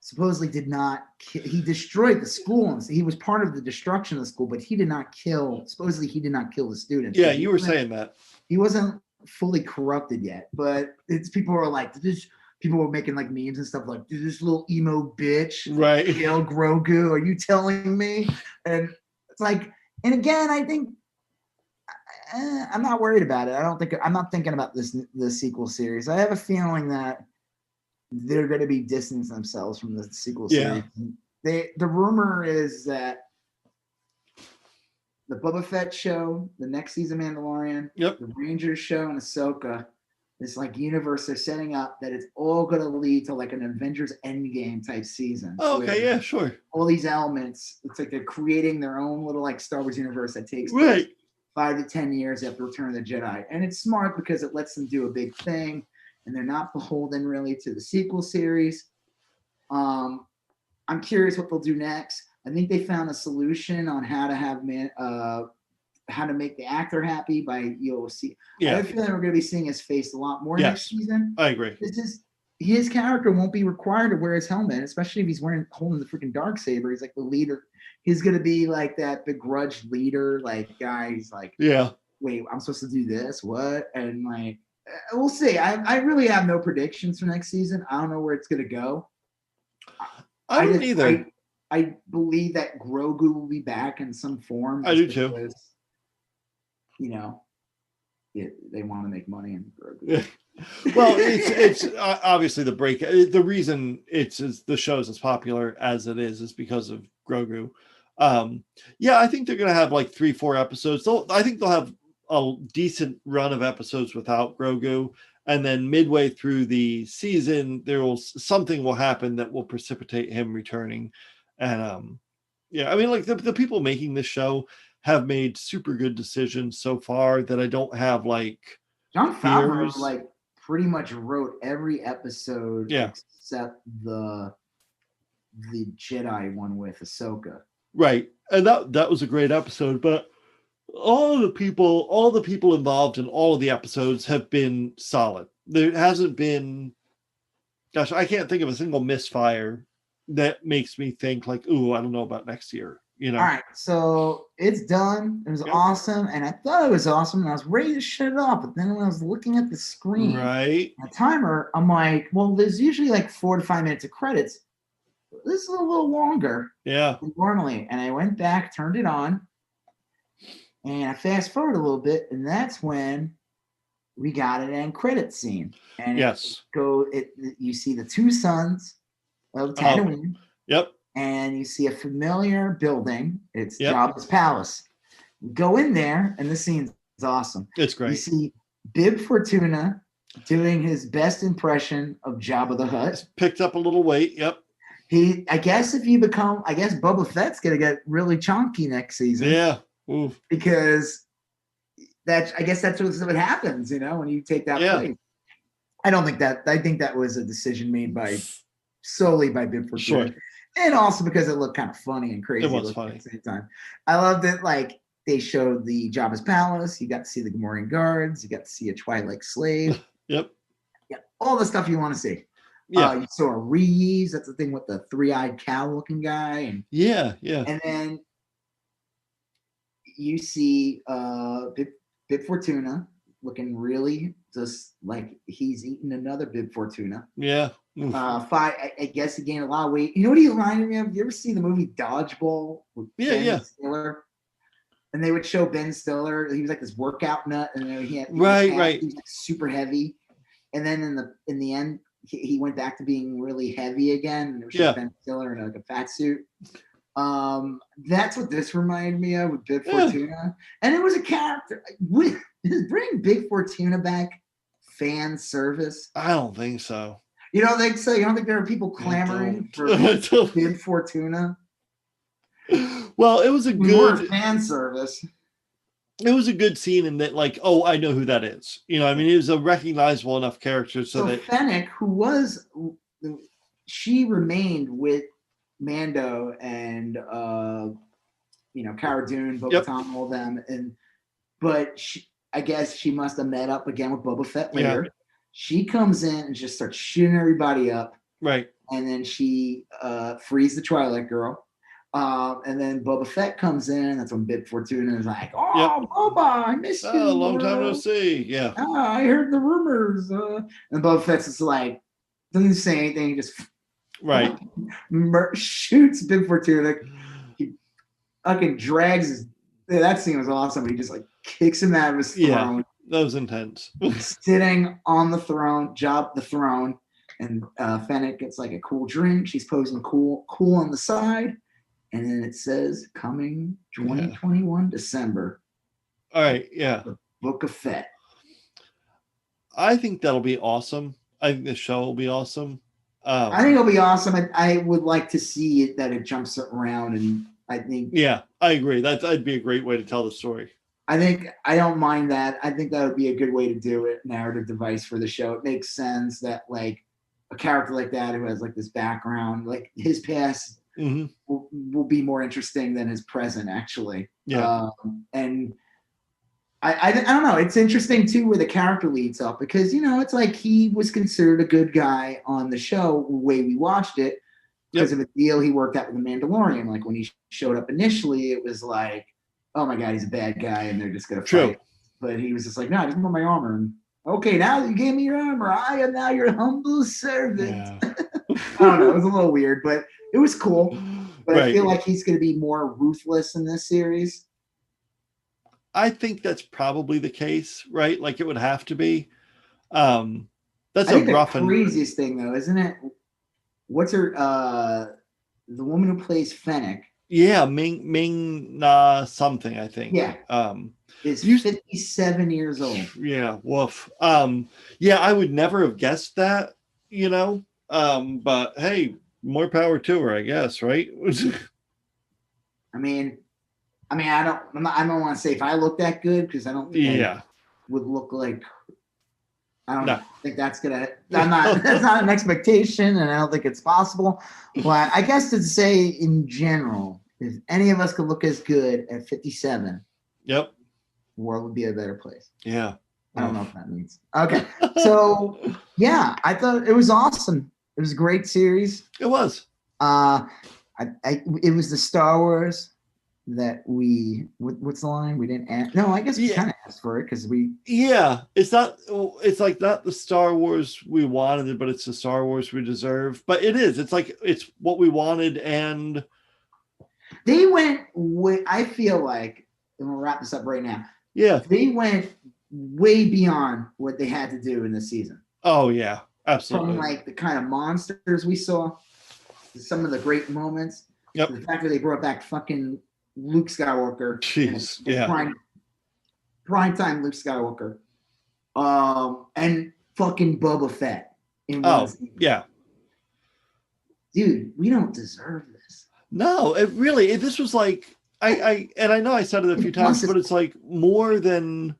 supposedly did not he destroyed the school, and he was part of the destruction of the school, but he did not kill the students. Yeah, you were saying that. He wasn't fully corrupted yet, but people were like, people were making like memes and stuff like, "Dude, this little emo bitch, right? Kill Grogu? Are you telling me?" And it's like, and again, I think I'm not worried about it. I'm not thinking about the sequel series. I have a feeling that they're going to be distancing themselves from the sequel series. The rumor is that the Boba Fett show, the next season Mandalorian, the Rangers show, and Ahsoka, this like universe they're setting up, that it's all going to lead to like an Avengers Endgame type season. Oh, okay, yeah, sure. All these elements, it's like they're creating their own little like Star Wars universe that takes place 5 to 10 years after Return of the Jedi. And it's smart because it lets them do a big thing, and they're not beholden really to the sequel series. I'm curious what they'll do next. I think they found a solution on how to have how to make the actor happy by see. I feel like we're going to be seeing his face a lot more next season. I agree. His character won't be required to wear his helmet, especially if he's holding the freaking darksaber. He's like the leader. He's going to be like that begrudged leader, like guy. He's like, wait, I'm supposed to do this? What? And like, we'll see. I really have no predictions for next season. I don't know where it's going to go. I don't either. I believe that Grogu will be back in some form. I do too. You know, they want to make money in Grogu. Well, it's obviously the break. The reason the show's as popular as it is because of Grogu. I think they're going to have like 3-4 episodes. I think they'll have a decent run of episodes without Grogu, and then midway through the season, something will happen that will precipitate him returning. And I mean, like the people making this show have made super good decisions so far that I don't have like Jon Favreau like pretty much wrote every episode except the Jedi one with Ahsoka. Right. And that was a great episode, but all the people involved in all of the episodes have been solid. There hasn't been, gosh, I can't think of a single misfire that makes me think like, ooh, I don't know about next year. You know. All right, so it's done. It was awesome, and I thought it was awesome, and I was ready to shut it off. But then when I was looking at the screen, the timer, I'm like, well, there's usually like 4 to 5 minutes of credits. This is a little longer than normally. And I went back, turned it on, and I fast forward a little bit, and that's when we got an end credit scene. And you see the 2 sons of Tatooine. And you see a familiar building. It's Jabba's palace. You go in there, and the scene's awesome. It's great. You see Bib Fortuna doing his best impression of Jabba the Hutt. He's picked up a little weight. I guess Boba Fett's gonna get really chunky next season. Yeah. Oof. Because I guess that's what happens, when you take that place. I think that was a decision made solely by Bib Fortuna. Sure. And also because it looked kind of funny and crazy. It was funny at the same time. I loved it. Like they showed the Jabba's palace. You got to see the Gamorrean guards. You got to see a Twi'lek slave. Yeah, all the stuff you want to see. You saw a Reeves. That's the thing with the 3-eyed cow-looking guy. And And then you see Bib Fortuna looking really just like he's eating another Bib Fortuna. Yeah. I guess he gained a lot of weight. You know what he reminded me of? You ever see the movie Dodgeball with Ben Stiller? And they would show Ben Stiller. He was like this workout nut, and he was like super heavy. And then in the end, he went back to being really heavy again. And it was Ben Stiller in like a fat suit. That's what this reminded me of with Bib Fortuna. And it was a character. Bring Big Fortuna back fan service? I don't think so. You don't think so? You don't think there are people clamoring for Bib Fortuna? Well, it was more fan service. It was a good scene in that, like, oh, I know who that is. You know, I mean, he was a recognizable enough character so that Fennec, she remained with Mando and Cara Dune, Bo-Katan, all them, but I guess she must have met up again with Boba Fett later. Yeah. She comes in and just starts shooting everybody up. Right. And then she frees the Twilight Girl. And then Boba Fett comes in. That's when Bib Fortuna is like, oh, Boba, I missed you. Long time no see. Yeah. I heard the rumors. And Boba Fett's just like, doesn't say anything. He just shoots Bib Fortuna. He fucking drags his. That scene was awesome. He just like kicks him out of his throne. Yeah, that was intense. Sitting on the throne, the throne. And Fennec gets like a cool drink. She's posing cool on the side. And then it says, coming 2021 December. All right, yeah. The Book of Fett. I think that'll be awesome. I think the show will be awesome. I think it'll be awesome. I would like to see it that it jumps around, and I think. Yeah, I agree. That'd be a great way to tell the story. I think I don't mind that. I think that would be a good way to do it. Narrative device for the show. It makes sense that like a character like that who has like this background, like his past will be more interesting than his present, actually. Yeah. And I don't know. It's interesting too where the character leads up because it's like he was considered a good guy on the show the way we watched it because of a deal he worked out with the Mandalorian. Like when he showed up initially, it was like, oh my God, he's a bad guy and they're just gonna fight. But he was just like, no, I just want my armor. And okay, now that you gave me your armor, I am now your humble servant. Yeah. I don't know. It was a little weird, but it was cool. But I feel like he's going to be more ruthless in this series. I think that's probably the case, right? Like it would have to be. That's a rough and craziest thing, though, isn't it? What's her? The woman who plays Fennec. Yeah, Ming Na something, I think. Yeah. Is 57 years old. Yeah, woof. Yeah, I would never have guessed that, but hey, more power to her, I guess, right? I don't want to say if I look that good because I don't think I would look like. I don't think that's gonna. That's not an expectation, and I don't think it's possible. But I guess to say in general, if any of us could look as good at 57, yep, the world would be a better place. Yeah, I don't know what that means. Okay, so yeah, I thought it was awesome. It was a great series. It was. It was the Star Wars that what's the line we didn't ask? No, I guess we kind of asked for it because we. Yeah, it's not the Star Wars we wanted, but it's the Star Wars we deserve. But it is. It's like it's what we wanted, and they went. I feel like, and we'll wrap this up right now. Yeah, they went way beyond what they had to do in this season. Oh yeah, absolutely. From like the kind of monsters we saw, some of the great moments. Yep. The fact that they brought back fucking Luke Skywalker. Jeez, yeah. Prime time Luke Skywalker. And fucking Boba Fett. Yeah. Dude, we don't deserve this. No, this was like I know I said it a few times, but it's like more than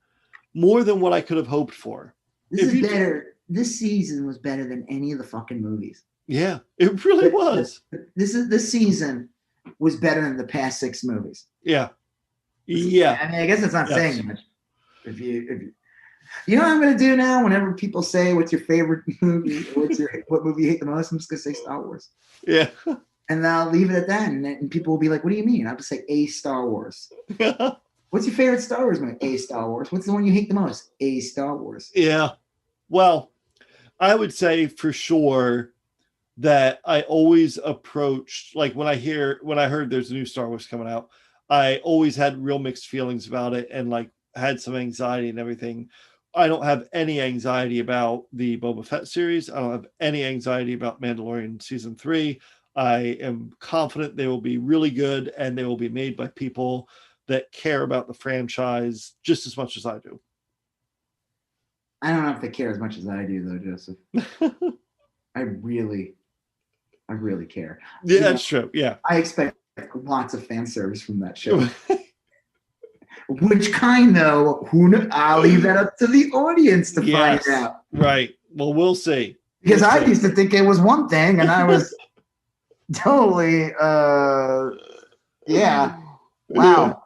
what I could have hoped for. This is better. This season was better than any of the fucking movies. Yeah, it really was. This season was better than the past 6 movies. Yeah. I mean, I guess it's not saying much. If you know what I'm gonna do now? Whenever people say what's your favorite movie, what movie you hate the most, I'm just gonna say Star Wars. Yeah. And I'll leave it at that, and people will be like, "What do you mean?" I'll just say a Star Wars. What's your favorite Star Wars movie? A Star Wars. What's the one you hate the most? A Star Wars. Yeah. Well, I would say for sure that I always approached, like when I heard there's a new Star Wars coming out, I always had real mixed feelings about it and like had some anxiety and everything. I don't have any anxiety about the Boba Fett series. I don't have any anxiety about Mandalorian season 3. I am confident they will be really good and they will be made by people that care about the franchise just as much as I do. I don't know if they care as much as I do though, Joseph. I really care. Yeah, that's true. Yeah. I expect lots of fan service from that show. Which kind, though? I'll leave that up to the audience to find out. Right. Well, we'll see. Because I used to think it was one thing, and I was totally, yeah. Wow.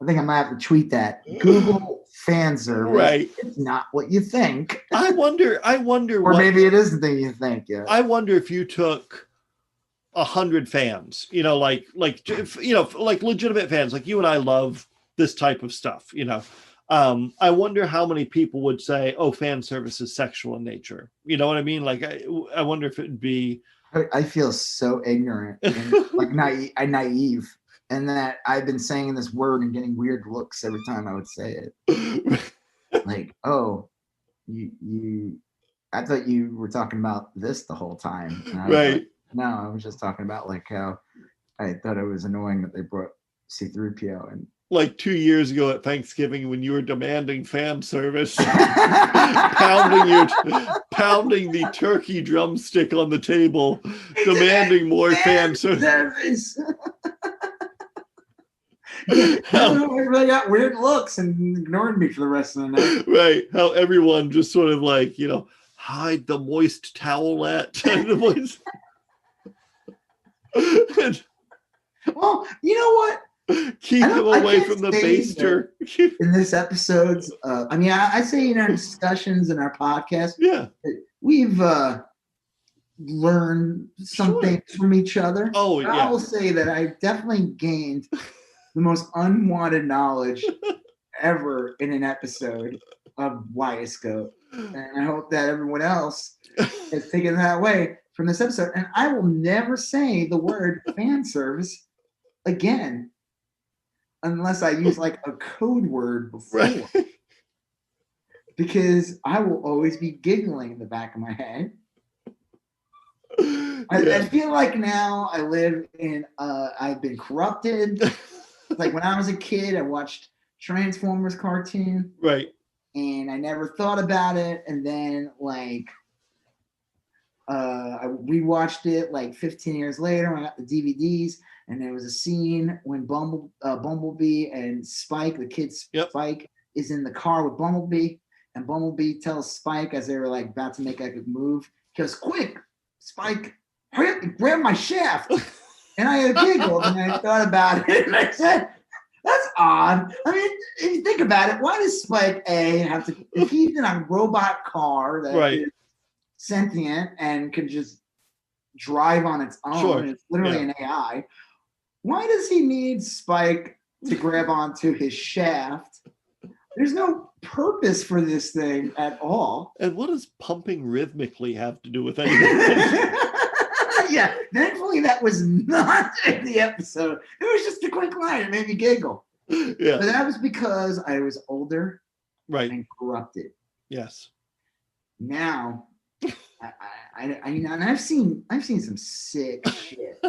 I think I might have to tweet that. Google fan service. Right. It's not what you think. I wonder. Or maybe it is the thing you think. Yeah. I wonder if you took 100 fans, like legitimate fans, like you and I love this type of stuff, I wonder how many people would say, oh, fan service is sexual in nature. You know what I mean? Like, I wonder if it'd be. I feel so ignorant and like naive. And that I've been saying this word and getting weird looks every time I would say it. Like, oh, I thought you were talking about this the whole time. Right. Like, no, I was just talking about like how I thought it was annoying that they brought C-3PO in. Like 2 years ago at Thanksgiving when you were demanding fan service, pounding the turkey drumstick on the table, demanding more fan service. Everybody got weird looks and ignored me for the rest of the night. Right. How everyone just sort of like, hide the moist towelette. Well, you know what? Keep them away from the baster. In this episode's, I say in our discussions and our podcast, we've learned some things from each other. Oh, yeah. I will say that I definitely gained the most unwanted knowledge ever in an episode of YSGOAT. And I hope that everyone else has taken that way from this episode. And I will never say the word fan service again unless I use like a code word before. Right. Because I will always be giggling in the back of my head. I feel like now I live in, I've been corrupted. Like when I was a kid, I watched Transformers cartoon. Right. And I never thought about it. And then like, I rewatched it like 15 years later when I got the DVDs. And there was a scene when Bumblebee and Spike, the kid Spike, is in the car with Bumblebee. And Bumblebee tells Spike as they were like about to make like a move, he goes, "Quick, Spike, hurry up and grab my shaft." And I giggled and I thought about it and I said, that's odd. I mean, if you think about it, why does Spike have to, if he's in a robot car that is sentient and can just drive on its own, it's literally an AI, why does he need Spike to grab onto his shaft? There's no purpose for this thing at all. And what does pumping rhythmically have to do with anything? Yeah, thankfully that was not in the episode. It was just a quick line. It made me giggle. Yeah. But that was because I was older and corrupted. Yes. Now, and I've seen some sick shit.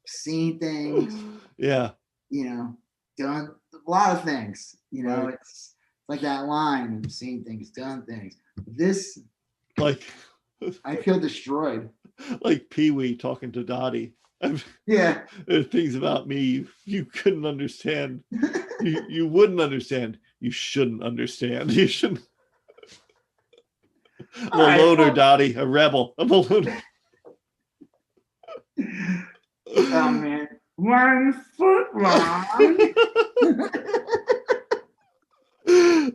Seen things. Yeah. Done a lot of things. It's like that line of seen things, done things. This, like, I feel destroyed. Like Pee-wee talking to Dottie. Yeah. There are things about me you couldn't understand. You wouldn't understand. You shouldn't understand. You shouldn't. I'm a loner, Dottie. A rebel. I'm a loner. Oh, man. 1 foot long.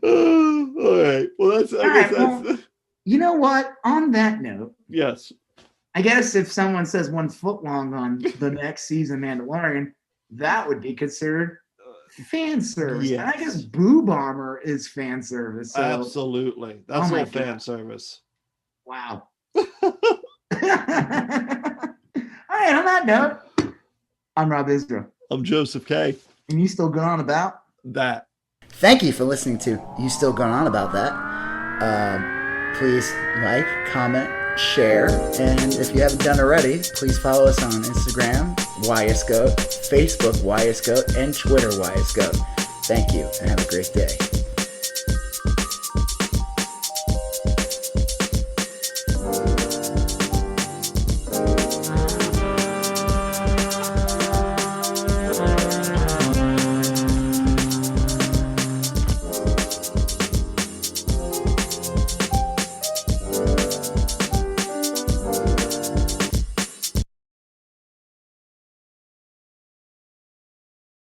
All right. Well, that's. You know what? On that note. Yes. I guess if someone says 1 foot long on the next season Mandalorian, that would be considered fan service. Yes. And I guess Boo Bomber is fan service. So. Absolutely. That's all fan service. Wow. All right, on that note, I'm Rob Israel. I'm Joseph K. And you still going on about that. Thank you for listening to You Still Going On About That. Please like, comment, share, and if you haven't done already, please follow us on Instagram, YSGOAT, Facebook, YSGOAT, and Twitter, YSGOAT. Thank you, and have a great day.